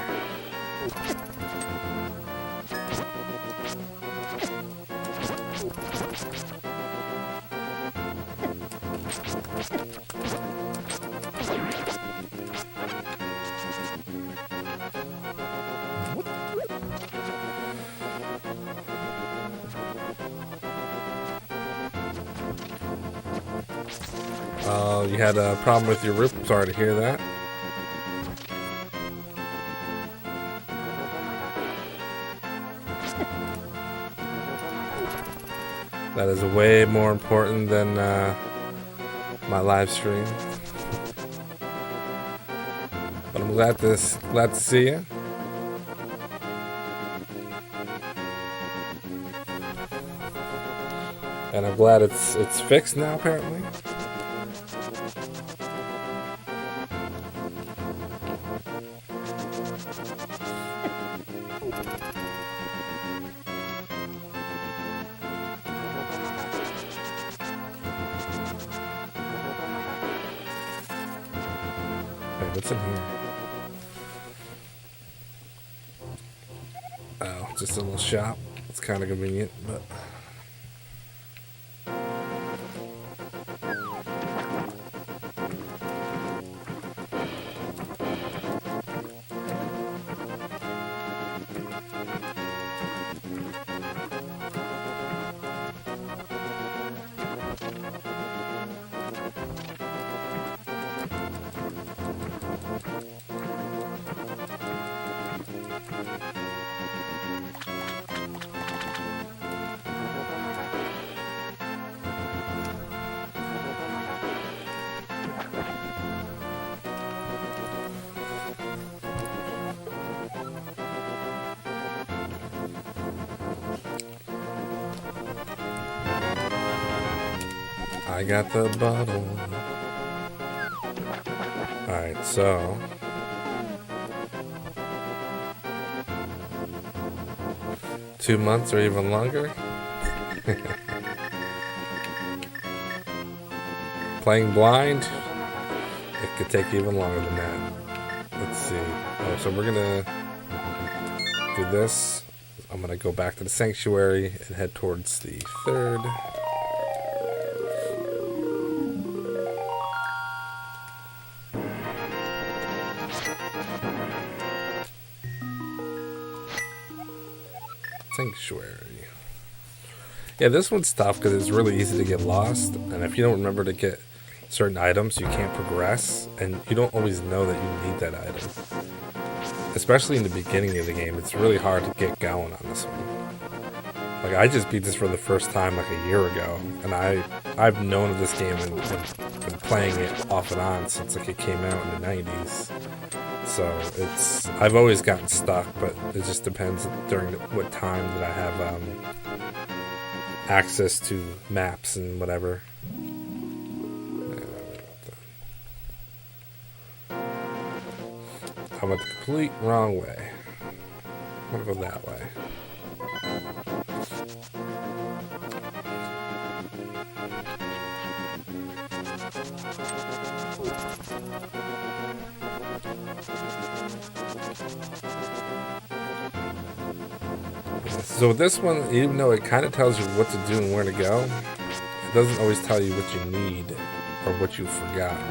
Oh, you had a problem with your roof. Sorry to hear that. That is way more important than my live stream. But I'm glad to see you. And I'm glad it's fixed now, apparently. Wait, what's in here? Oh, just a little shop. It's kind of convenient, but... I got the bottle. Alright, so 2 months or even longer. Playing blind, it could take even longer than that. Let's see. Oh, so we're gonna do this. I'm gonna go back to the sanctuary and head towards the third. Sanctuary. Yeah, this one's tough because it's really easy to get lost, and if you don't remember to get certain items, you can't progress, and you don't always know that you need that item. Especially in the beginning of the game, it's really hard to get going on this one. Like, I just beat this for the first time like a year ago, and I've known of this game and been playing it off and on since like it came out in the 90s. So I've always gotten stuck, but it just depends during what time that I have access to maps and whatever. I went the complete wrong way. I'm gonna go that way. So with this one, even though it kind of tells you what to do and where to go, it doesn't always tell you what you need or what you've forgotten.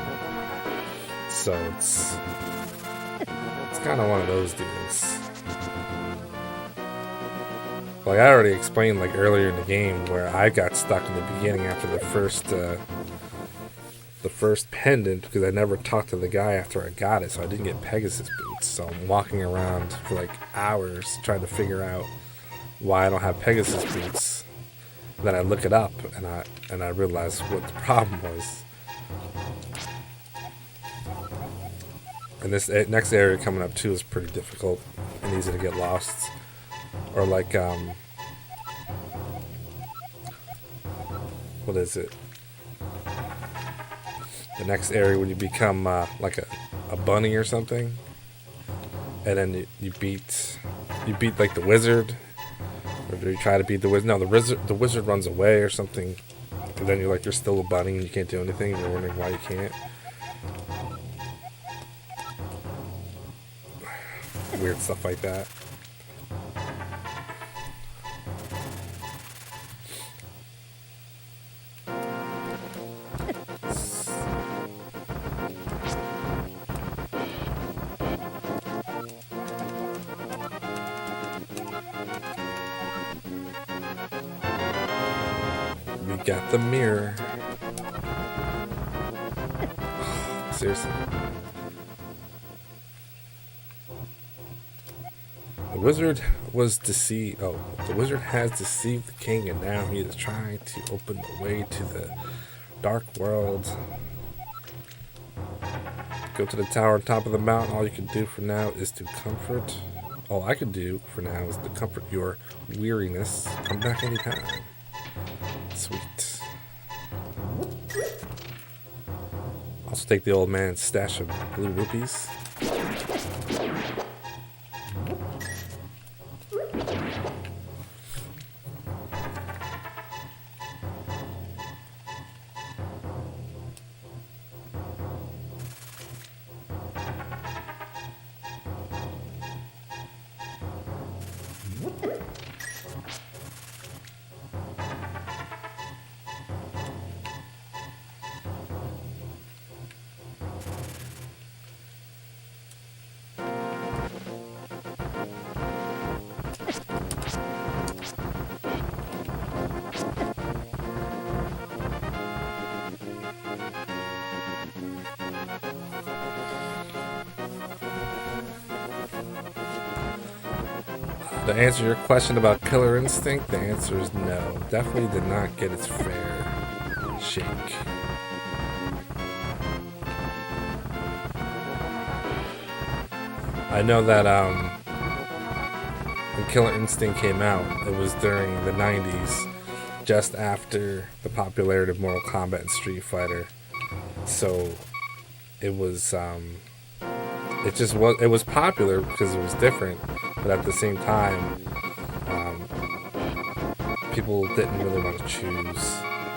So it's kind of one of those deals. Like I already explained like earlier in the game where I got stuck in the beginning after the first pendant because I never talked to the guy after I got it, so I didn't get Pegasus boots. So I'm walking around for like hours trying to figure out why I don't have Pegasus boots. Then I look it up and I realize what the problem was. And this next area coming up too is pretty difficult and easy to get lost. Or like what is it? The next area when you become like a bunny or something, and then you beat like the wizard. Or do you try to beat the wizard? No, the wizard runs away or something. And then you're still a bunny and you can't do anything. And you're wondering why you can't. Weird stuff like that. We got the mirror. Seriously. The wizard has deceived the king, and now he is trying to open the way to the dark world. Go to the tower on top of the mountain. All you can do for now is to comfort. All I can do for now is to comfort your weariness. Come back anytime. Sweet. Also take the old man's stash of blue rupees. To answer your question about Killer Instinct, the answer is no. Definitely did not get its fair shake. I know that when Killer Instinct came out, it was during the 90s. just after the popularity of Mortal Kombat and Street Fighter. So it was it was popular because it was different, but at the same time, people didn't really want to choose.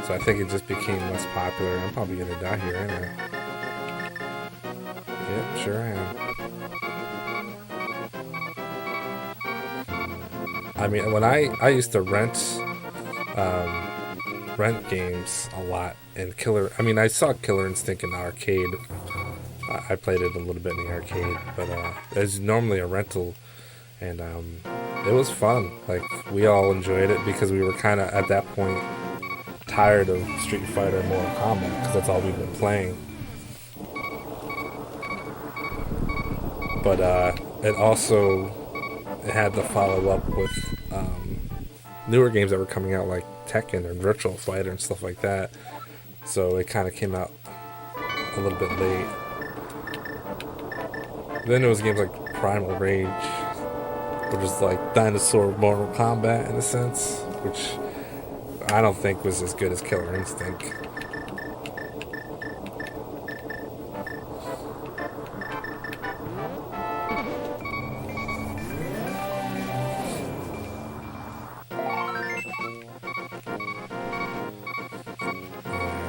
So I think it just became less popular. I'm probably gonna die here, ain't I? Yep, sure I am. I mean, when I used to rent games a lot, and I saw Killer Instinct in the arcade. I played it a little bit in the arcade, but it's normally a rental, and it was fun. Like, we all enjoyed it because we were kind of at that point tired of Street Fighter and Mortal Kombat because that's all we've been playing. But it had to follow up with newer games that were coming out, like Tekken and Virtual Fighter and stuff like that. So it kind of came out a little bit late. Then there was games like Primal Rage, which is like dinosaur Mortal Kombat in a sense, which I don't think was as good as Killer Instinct.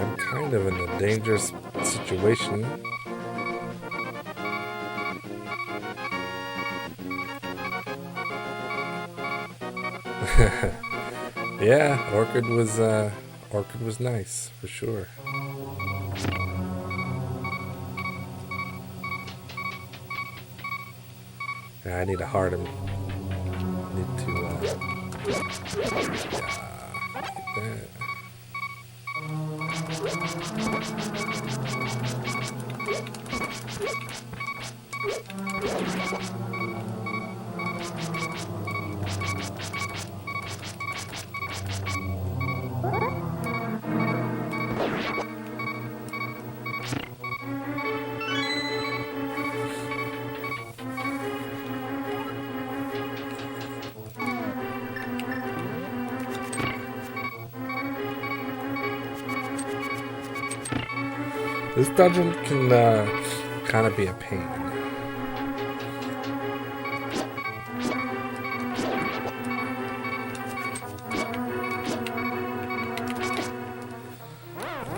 I'm kind of in a dangerous situation. Yeah, Orchid was nice for sure. Yeah, I need a heart. Need to get that. This dungeon can kind of be a pain.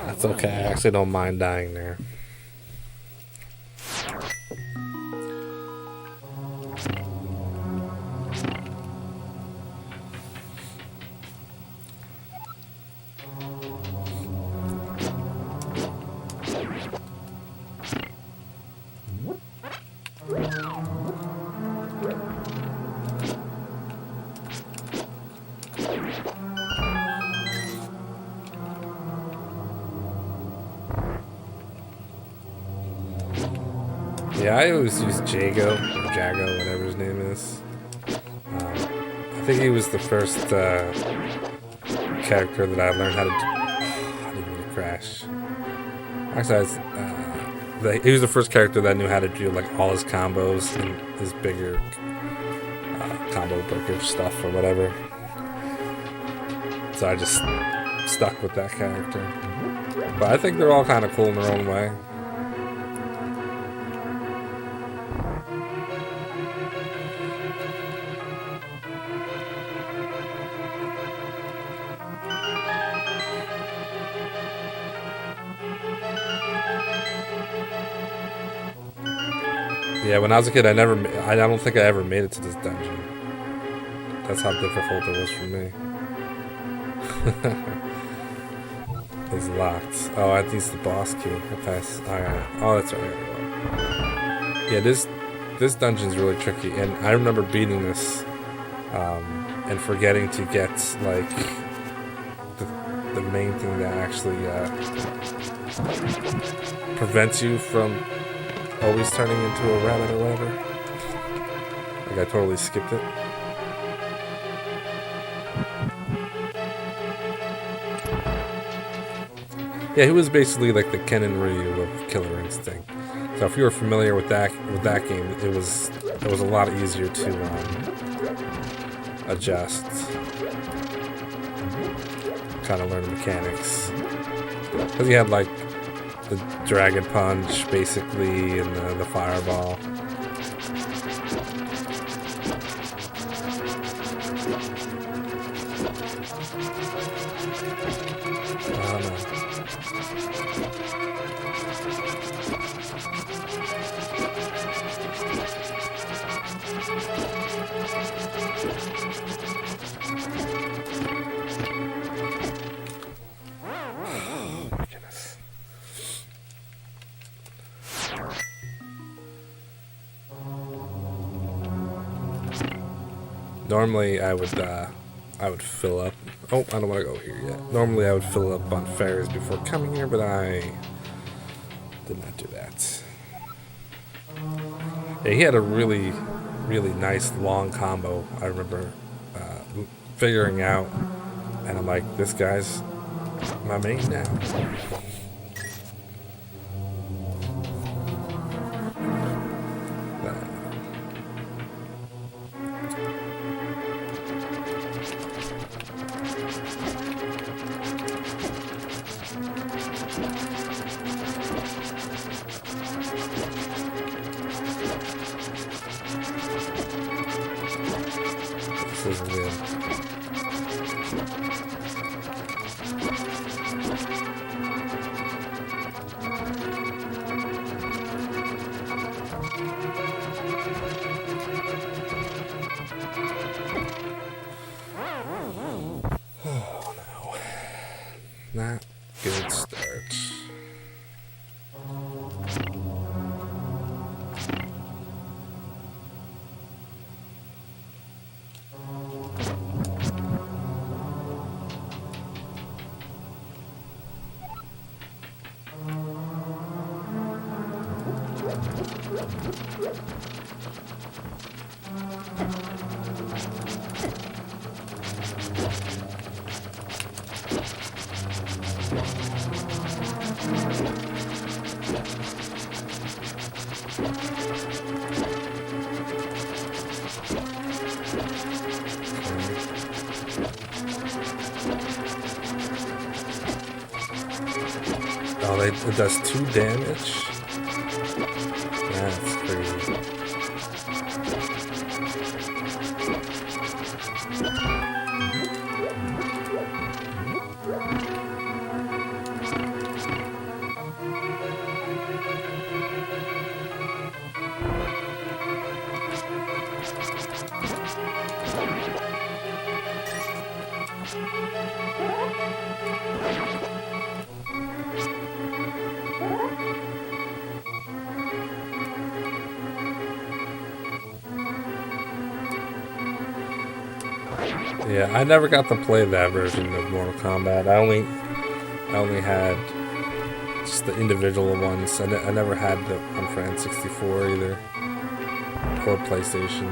That's okay, I actually don't mind dying there. Yeah, I always use Jago, or Jago, whatever his name is. I think he was the first character that I learned how to do. I didn't mean to crash. Actually, he was the first character that I knew how to do like all his combos and his bigger combo breaker stuff or whatever. So I just stuck with that character. But I think they're all kind of cool in their own way. Yeah, when I was a kid, I don't think I ever made it to this dungeon. That's how difficult it was for me. It's locked. Oh, I think it's the boss key. I pass. Oh, that's right. Yeah, this dungeon's really tricky, and I remember beating this and forgetting to get like the main thing that actually prevents you from always turning into a rabbit or whatever. Like, I totally skipped it. Yeah, he was basically like the Ken and Ryu of Killer Instinct. So if you were familiar with that game, it was a lot easier to adjust. kind of learn the mechanics. Because you had like the Dragon Punch, basically, and the Fireball. I don't know. Oh my goodness. Normally I would fill up. Oh, I don't want to go here yet. Normally I would fill up on fairs before coming here, but I did not do that. Yeah, he had a really, really nice long combo. I remember figuring out, and I'm like, this guy's my main now. This is good. Oh no. Not good start. Oh, it does 2 damage? That's crazy. Yeah, I never got to play that version of Mortal Kombat. I only had just the individual ones. I never had the one for N64 either, or PlayStation.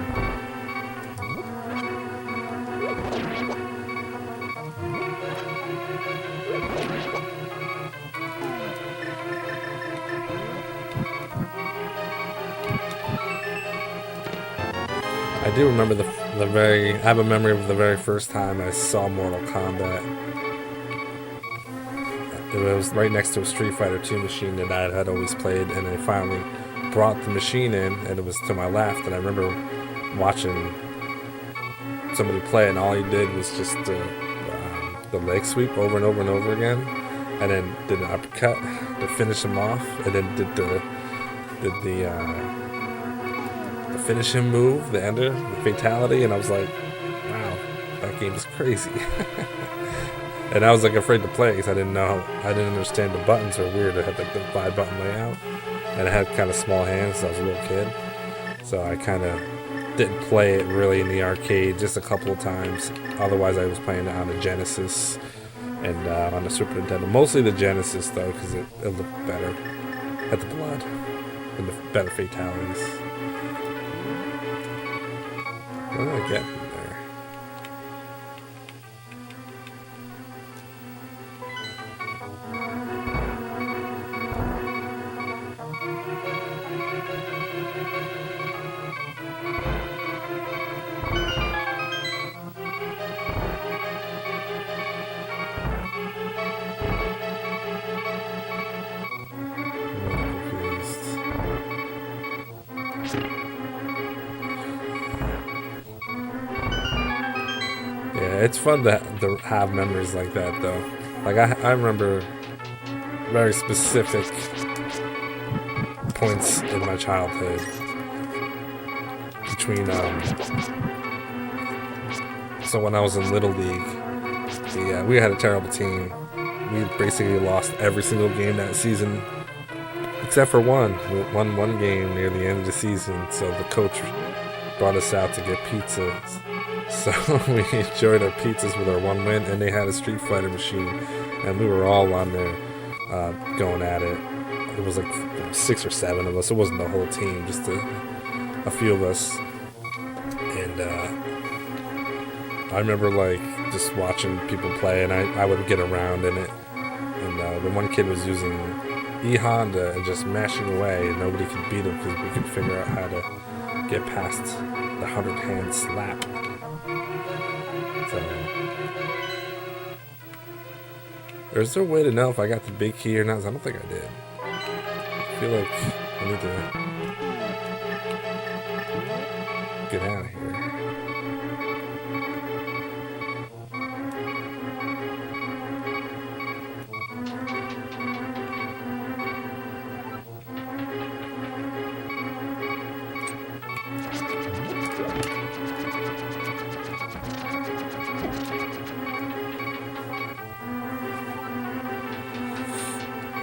I do remember I have a memory of the very first time I saw Mortal Kombat. It was right next to a Street Fighter 2 machine that I had always played, and they finally brought the machine in, and it was to my left, and I remember watching somebody play, and all he did was just the leg sweep over and over and over again, and then did an uppercut to finish him off, and then did the finish him move, the ender, the fatality, and I was like, wow, that game is crazy. And I was like afraid to play because I didn't understand the buttons are weird. I had like the 5-button layout, and I had kind of small hands, so I was a little kid. So I kind of didn't play it really in the arcade, just a couple of times. Otherwise, I was playing it on the Genesis and on the Super Nintendo. Mostly the Genesis though, because it looked better, had the blood and the better fatalities. What did I get from there? it's fun to have memories like that, though. Like, I remember very specific points in my childhood between, so when I was in Little League, we had a terrible team. We basically lost every single game that season, except for one. We won one game near the end of the season, so the coach brought us out to get pizzas. So we enjoyed our pizzas with our one win, and they had a Street Fighter machine, and we were all on there going at it. It was like 6 or 7 of us. It wasn't the whole team, just a few of us. And I remember like just watching people play, and I would get around in it. And the one kid was using E-Honda and just mashing away, and nobody could beat him because we could figure out how to get past the 100-hand slap. So, is there a way to know if I got the big key or not? I don't think I did. I feel like I need to get out of here.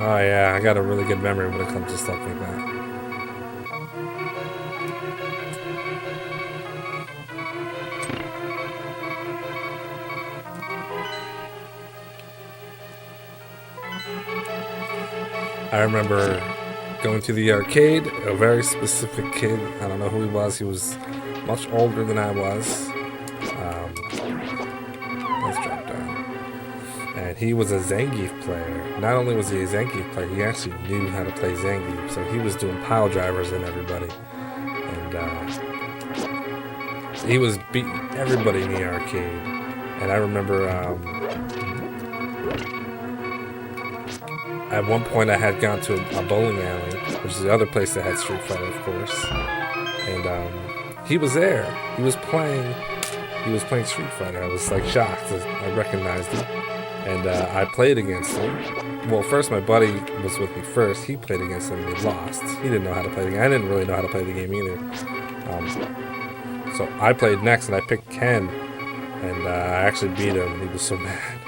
Oh yeah, I got a really good memory when it comes to stuff like that. I remember going to the arcade, a very specific kid, I don't know who he was much older than I was. Let's drop down. And he was a Zangief player. Not only was he a Zangief player, he actually knew how to play Zangief. So he was doing pile drivers in everybody. And he was beating everybody in the arcade. And I remember at one point I had gone to a bowling alley, which is the other place that had Street Fighter, of course. And he was there. He was playing Street Fighter. I was like shocked. I recognized him. And I played against him. Well, first my buddy was with me first. He played against him and he lost. He didn't know how to play the game. I didn't really know how to play the game either. So I played next and I picked Ken. And I actually beat him. He was so mad.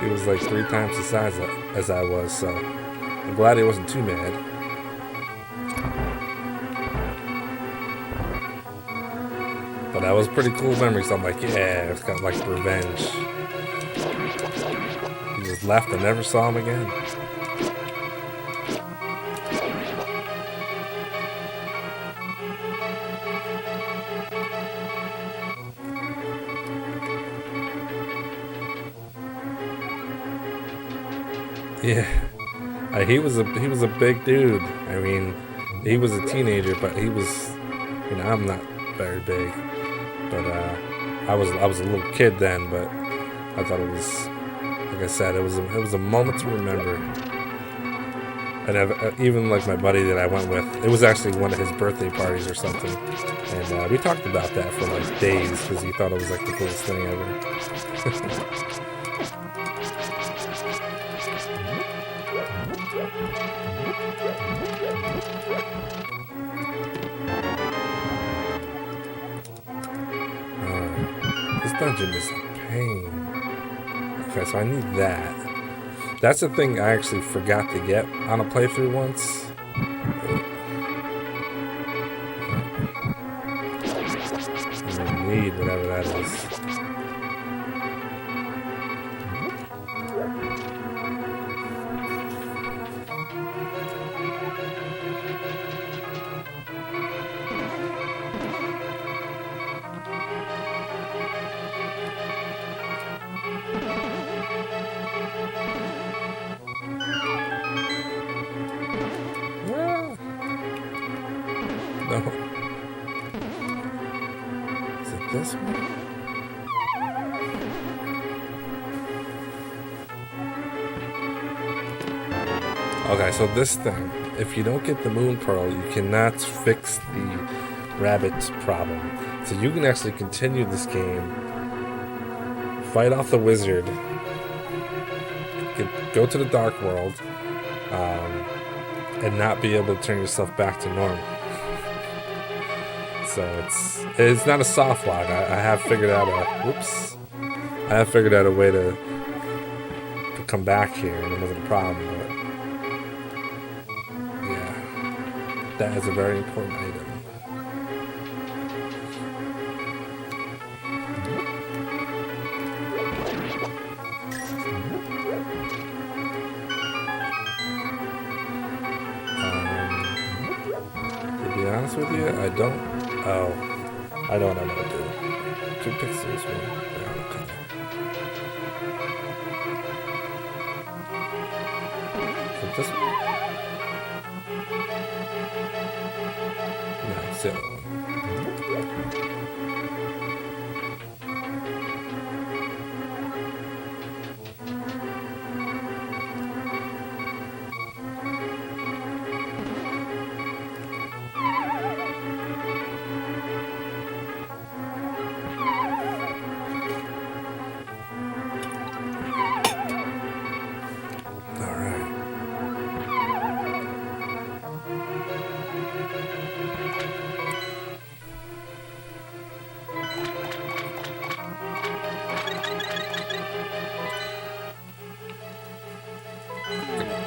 He was like 3 times the size as I was. So I'm glad he wasn't too mad. But that was pretty cool memory. So I'm like, yeah, it's got like revenge. He just left and never saw him again. Yeah, he was a big dude. I mean, he was a teenager, but he was, I'm not very big, but I was a little kid then. But I thought it was, like I said, it was a moment to remember. And even like my buddy that I went with, it was actually one of his birthday parties or something, and we talked about that for like days because he thought it was like the coolest thing ever. This dungeon is a pain. Okay, so I need that. That's the thing I actually forgot to get on a playthrough once. I'm gonna need whatever that is. No. Is it this one? Okay, so this thing, if you don't get the moon pearl, you cannot fix the rabbit's problem. So you can actually continue this game fight off the wizard, go to the dark world, and not be able to turn yourself back to normal. So it's not a soft lock. I have figured out a way to come back here, and it wasn't a problem. But yeah, that is a very important item. To be honest with you, I don't. Oh, I know what I'm gonna do. 2 pixels. Okay. This one? No, it's the other one.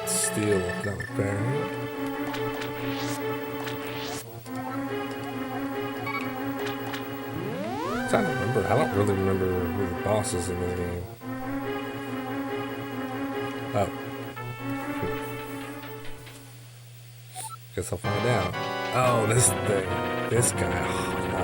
Steal another bearing. I'm trying to remember. I don't really remember who the boss is in this game. Oh. Guess I'll find out. Oh, this thing. This guy. Oh, no.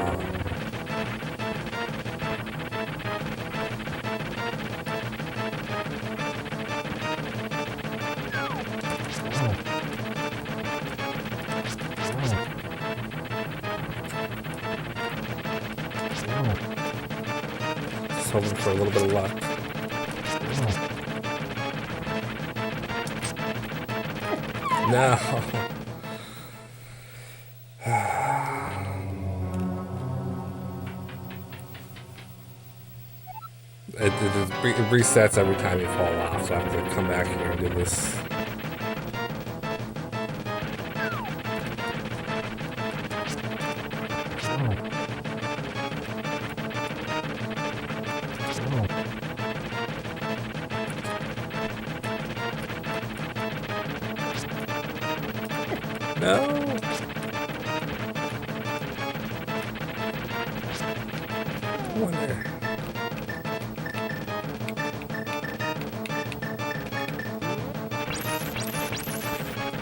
Just hoping for a little bit of luck. No. It resets every time you fall off, so I have to come back here and do this. No. One there.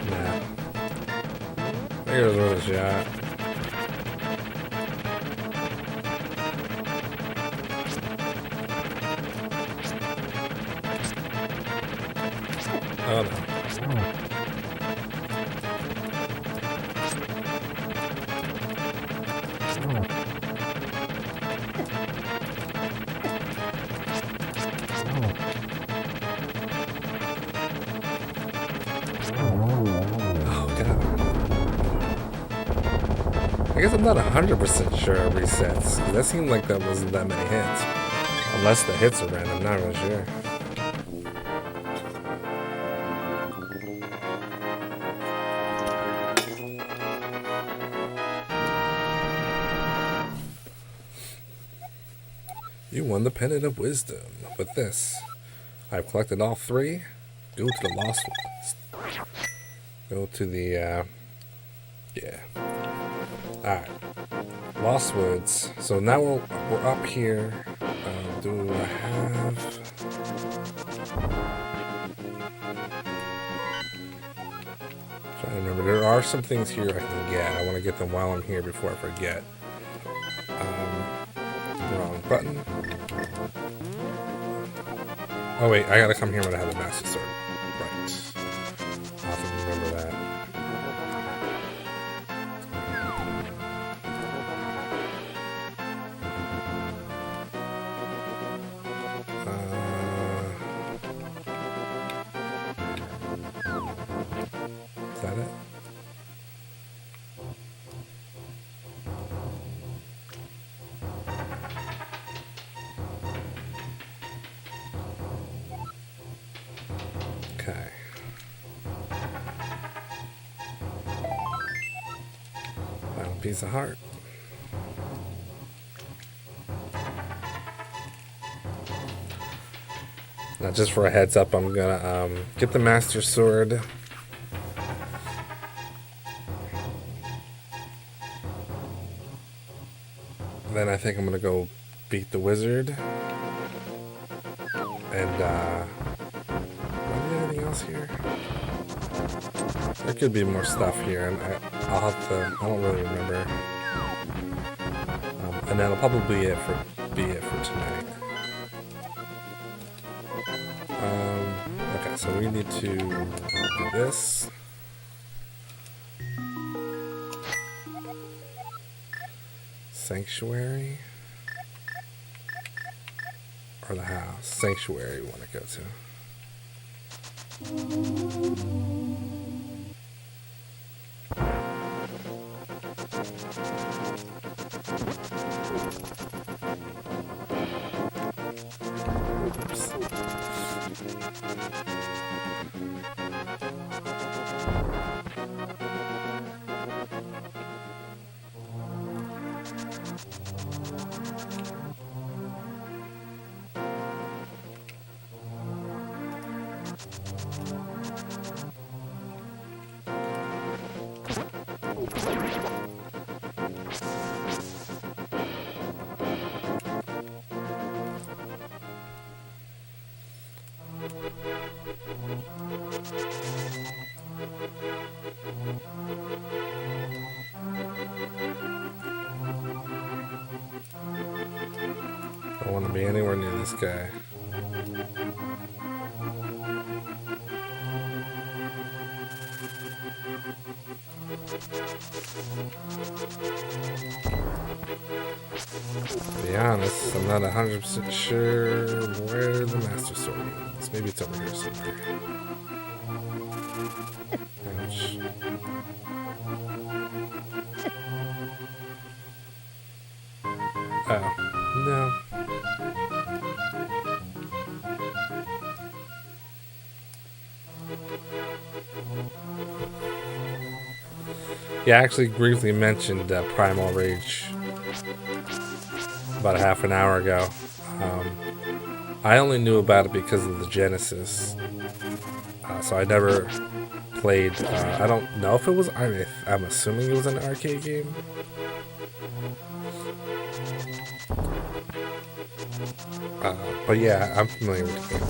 Nah. There's worth a shot. Oh no. I guess I'm not 100% sure it resets. That seemed like that wasn't that many hits. Unless the hits are random, I'm not really sure. You won the Pendant of Wisdom. With this, I've collected all 3. Go to the Lost Ones. Go to the, yeah. Alright. Lost Woods. So now we're up here. Do I have... I'm trying to remember. There are some things here I can get. I want to get them while I'm here before I forget. Wrong button. Oh wait, I gotta come here when I have the Master Sword. Right. I'll have to remember that. Is that it? Okay. Final piece of heart. Now, just for a heads up, I'm gonna get the Master Sword. Then I think I'm gonna go beat the wizard. And do I need anything else here? There could be more stuff here, and I'll have to. I don't really remember. And that'll probably be it for tonight. Okay, so we need to do this. Sanctuary. Or the house. Sanctuary we want to go to. Oops. Don't want to be anywhere near this guy. To be honest, I'm not 100% sure where the Master Sword is. Maybe it's over here somewhere. Ouch. Oh, no. Yeah, I actually briefly mentioned Primal Rage about a half an hour ago. I only knew about it because of the Genesis, so I never played. I don't know if it was. I'm assuming it was an arcade game. But yeah, I'm familiar with the game.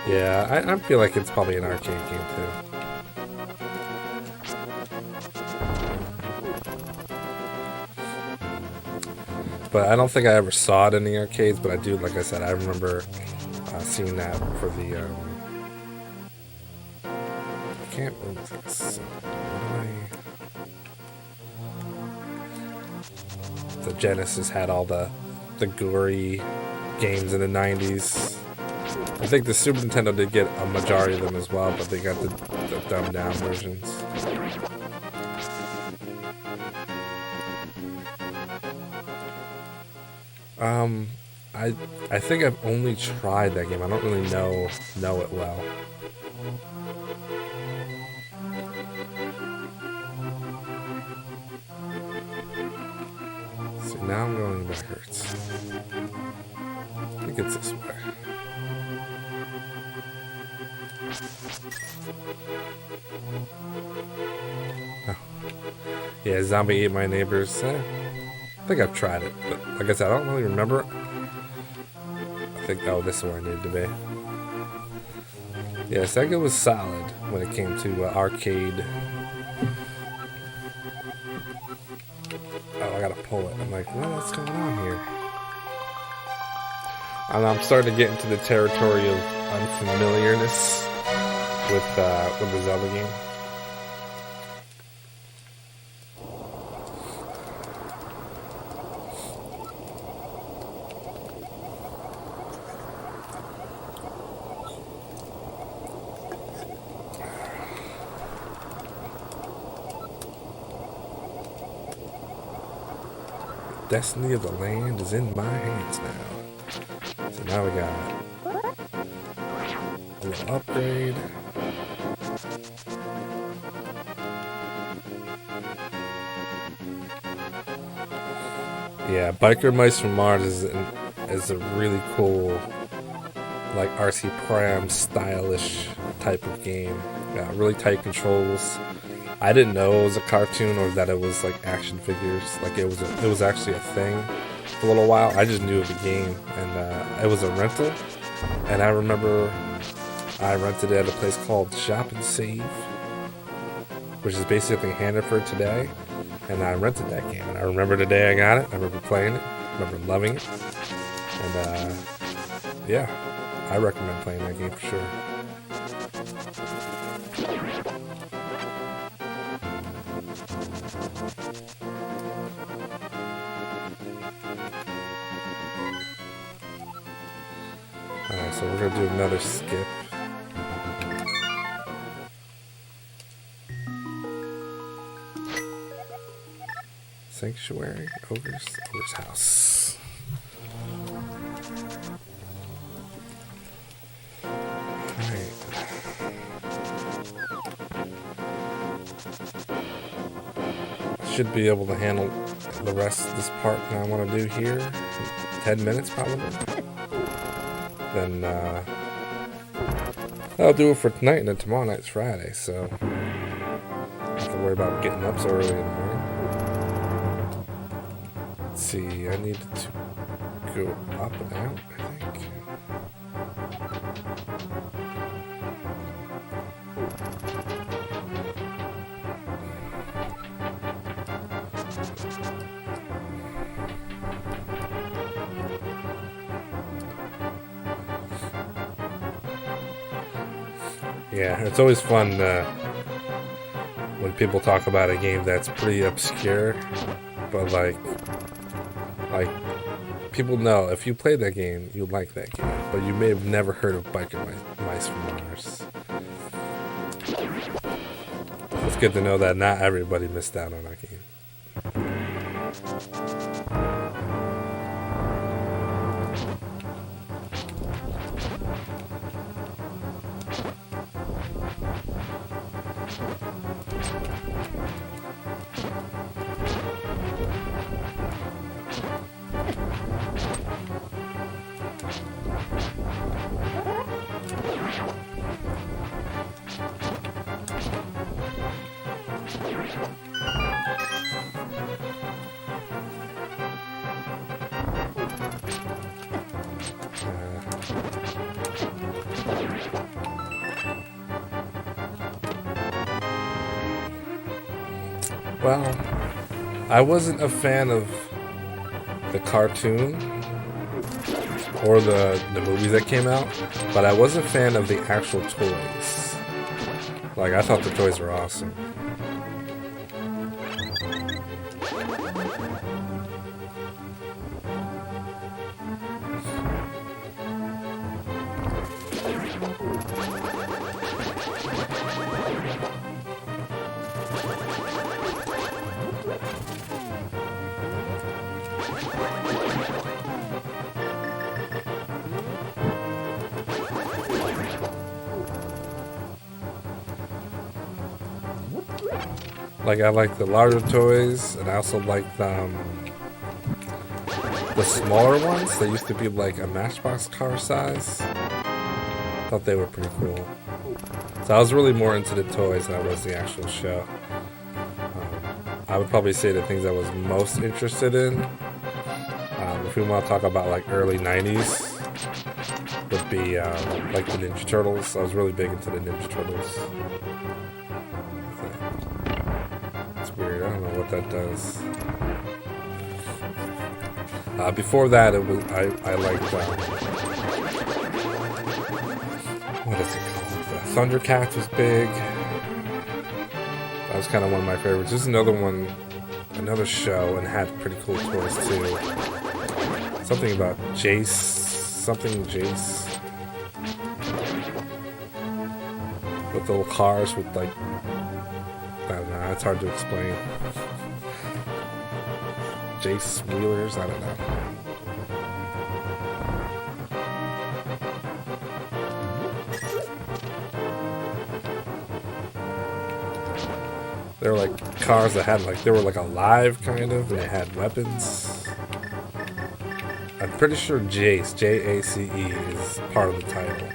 Yeah, I feel like it's probably an arcade game too. But I don't think I ever saw it in the arcades, but I do, like I said, I remember seeing that for the, I can't move this. The Genesis had all the gory games in the 90s. I think the Super Nintendo did get a majority of them as well, but they got the dumbed down versions. I think I've only tried that game. I don't really know it well. So now I'm going backwards. I think it's this way. Oh. Yeah, Zombie Ate My Neighbors. I think I've tried it, but like I said, I don't really remember. I think, oh, this is where I needed to be. Yeah, Sega was solid when it came to arcade. Oh, I gotta pull it. I'm like, what's going on here? And I'm starting to get into the territory of unfamiliarness with the Zelda game. destiny of the land is in my hands now. So now we got a little upgrade. Yeah, Biker Mice from Mars is a really cool, like RC Pram stylish type of game. Got really tight controls. I didn't know it was a cartoon or that it was like action figures. Like it was actually a thing for a little while. I just knew of the game, and it was a rental. And I remember I rented it at a place called Shop and Save, which is basically Hannaford today. And I rented that game. And I remember the day I got it. I remember playing it. I remember loving it. And yeah, I recommend playing that game for sure. Alright, so we're going to do another skip. Sanctuary, Ogre's house. Alright. Should be able to handle the rest of this part that I want to do here. 10 minutes probably. Then that'll do it for tonight, and then tomorrow night's Friday, so I don't have to worry about getting up so early in the morning. Let's see, I need to go up and out, I think. Yeah, it's always fun when people talk about a game that's pretty obscure, but like people know if you play that game, you like that game, but you may have never heard of Biker Mice from Mars. It's good to know that not everybody missed out on that game. Well, I wasn't a fan of the cartoon or the movies that came out, but I was a fan of the actual toys. Like, I thought the toys were awesome. Like, I like the larger toys, and I also like the smaller ones. They used to be like a Matchbox car size. Thought they were pretty cool. So I was really more into the toys than I was the actual show. I would probably say the things I was most interested in, if we want to talk about like early 90s, would be like the Ninja Turtles. I was really big into the Ninja Turtles. Weird. I don't know what that does. Before that, it was I liked what is it called? Thundercats was big. That was kind of one of my favorites. There's another one, another show, and had pretty cool toys too. Something about Jace, something Jace, with the little cars with like. I don't know, it's hard to explain. Jace Wheelers, I don't know. They were like cars that had like, they were like alive kind of, and they had weapons. I'm pretty sure Jace, J-A-C-E, is part of the title.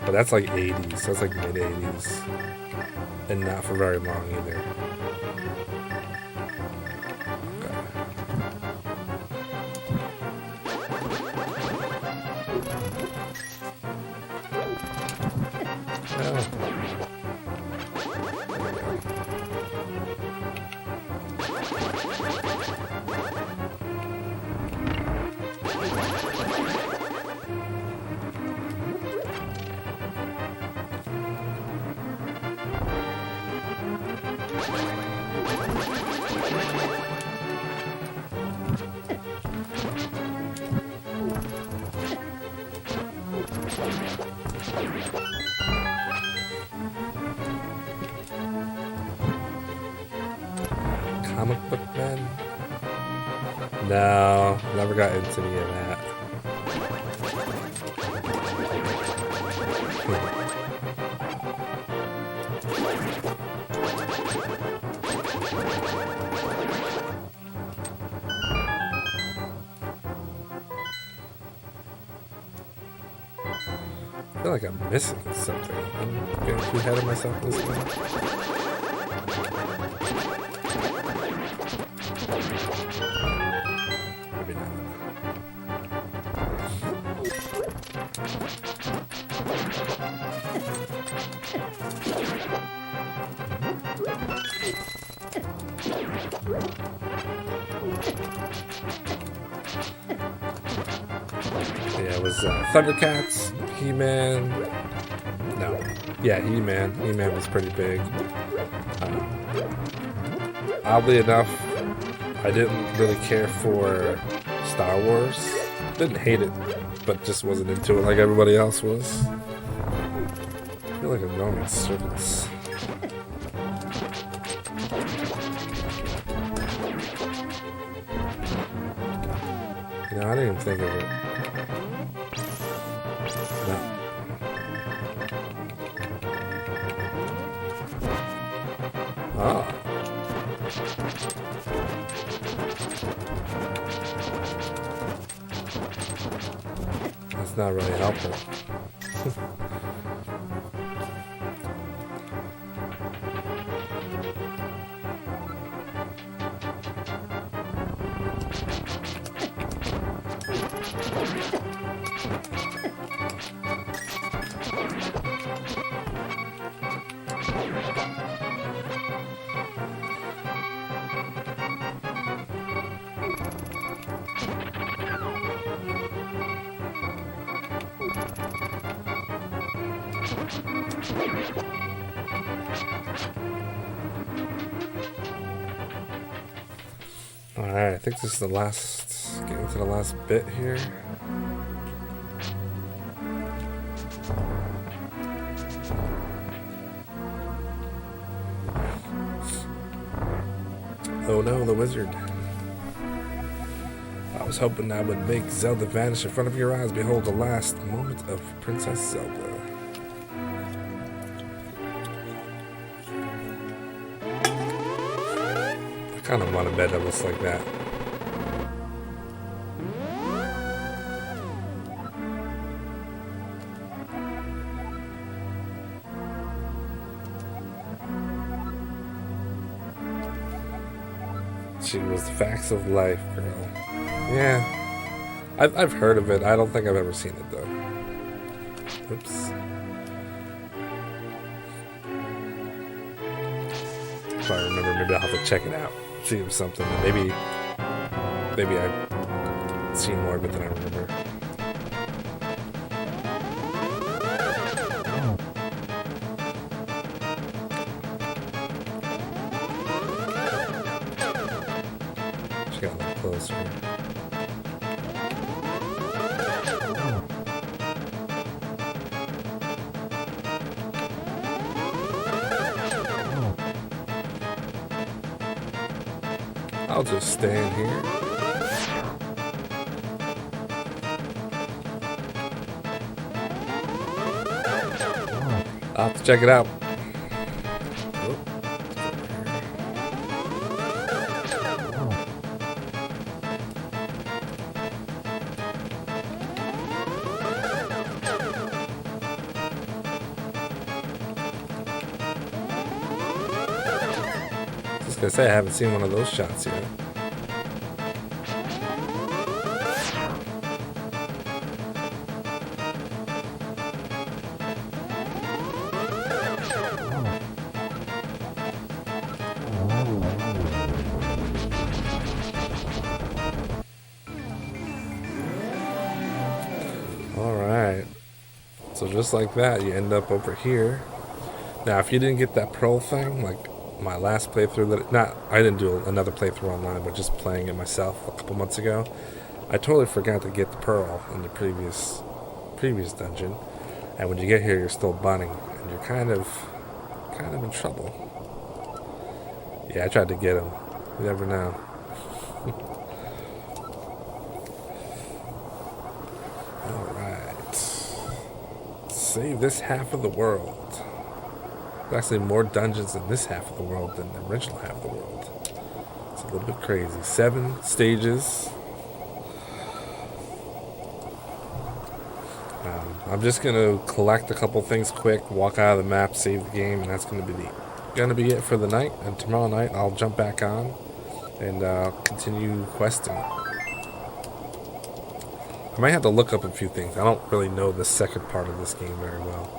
But that's like 80s, that's like mid-80s. And not for very long either. Comic book men? No, never got into any of that. I feel like I'm missing something. I'm getting too ahead of myself this time. Maybe not. Yeah, it was Thundercats, He-Man. No. Yeah, He-Man. He-Man was pretty big. Oddly enough, I didn't really care for Star Wars. Didn't hate it, but just wasn't into it like everybody else was. I feel like I'm going in circles. You know, I didn't even think of it. No. Oh. That's not really helpful. Alright, I think this is the last, getting to the last bit here. Oh no, the wizard. I was hoping I would make Zelda vanish in front of your eyes. Behold the last moment of Princess Zelda. I kind of want a bed that looks like that. She was the facts of life, girl. Yeah, I've heard of it. I don't think I've ever seen it though. Oops. If I remember, maybe I'll have to check it out. See if something. Maybe I've seen more of it than I remember. She got a little closer. I'll just stand here. I'll have to check it out. I was gonna say I haven't seen one of those shots yet. Alright. So just like that, you end up over here. Now, if you didn't get that pearl thing, like my last playthrough, I didn't do another playthrough online, but just playing it myself a couple months ago, I totally forgot to get the pearl in the previous dungeon. And when you get here, you're still bunning, and you're kind of in trouble. Yeah, I tried to get him. You never know. Alright. Save this half of the world. There's actually more dungeons in this half of the world than the original half of the world. It's a little bit crazy. 7 stages. I'm just gonna collect a couple things quick, walk out of the map, save the game, and that's gonna be it for the night. And tomorrow night I'll jump back on and continue questing. I might have to look up a few things. I don't really know the second part of this game very well.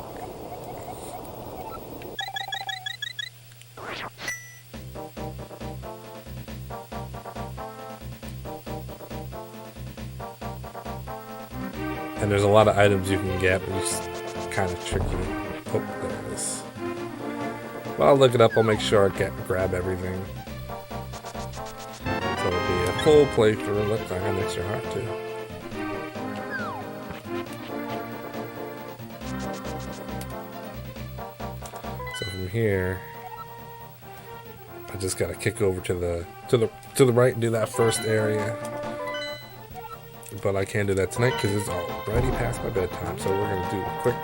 And there's a lot of items you can get, but it's kind of tricky. Oh, there it is. Well, I'll look it up. I'll make sure I grab everything. So it'll be a full playthrough. Look, I got an extra heart too. So from here, I just gotta kick over to the right and do that first area. But I can't do that tonight because it's already past my bedtime. So we're going to do a quick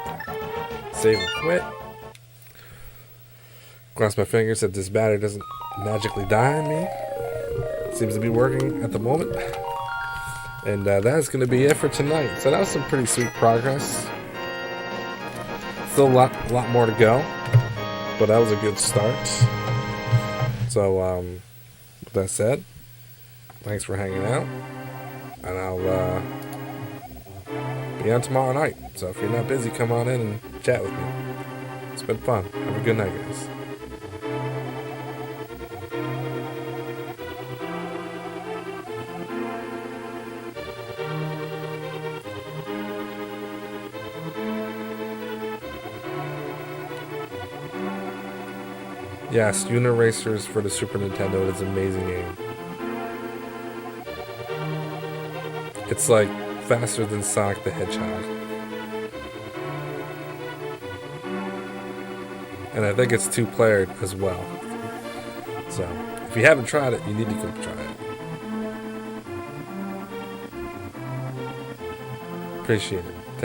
save and quit. Cross my fingers that this battery doesn't magically die on me. Seems to be working at the moment. And that's going to be it for tonight. So that was some pretty sweet progress. Still a lot more to go. But that was a good start. So with that said, thanks for hanging out. And I'll be on tomorrow night. So if you're not busy, come on in and chat with me. It's been fun. Have a good night, guys. Yes, Uniracers for the Super Nintendo is an amazing game. It's like faster than Sonic the Hedgehog. And I think it's 2-player as well. So, if you haven't tried it, you need to go try it. Appreciate it.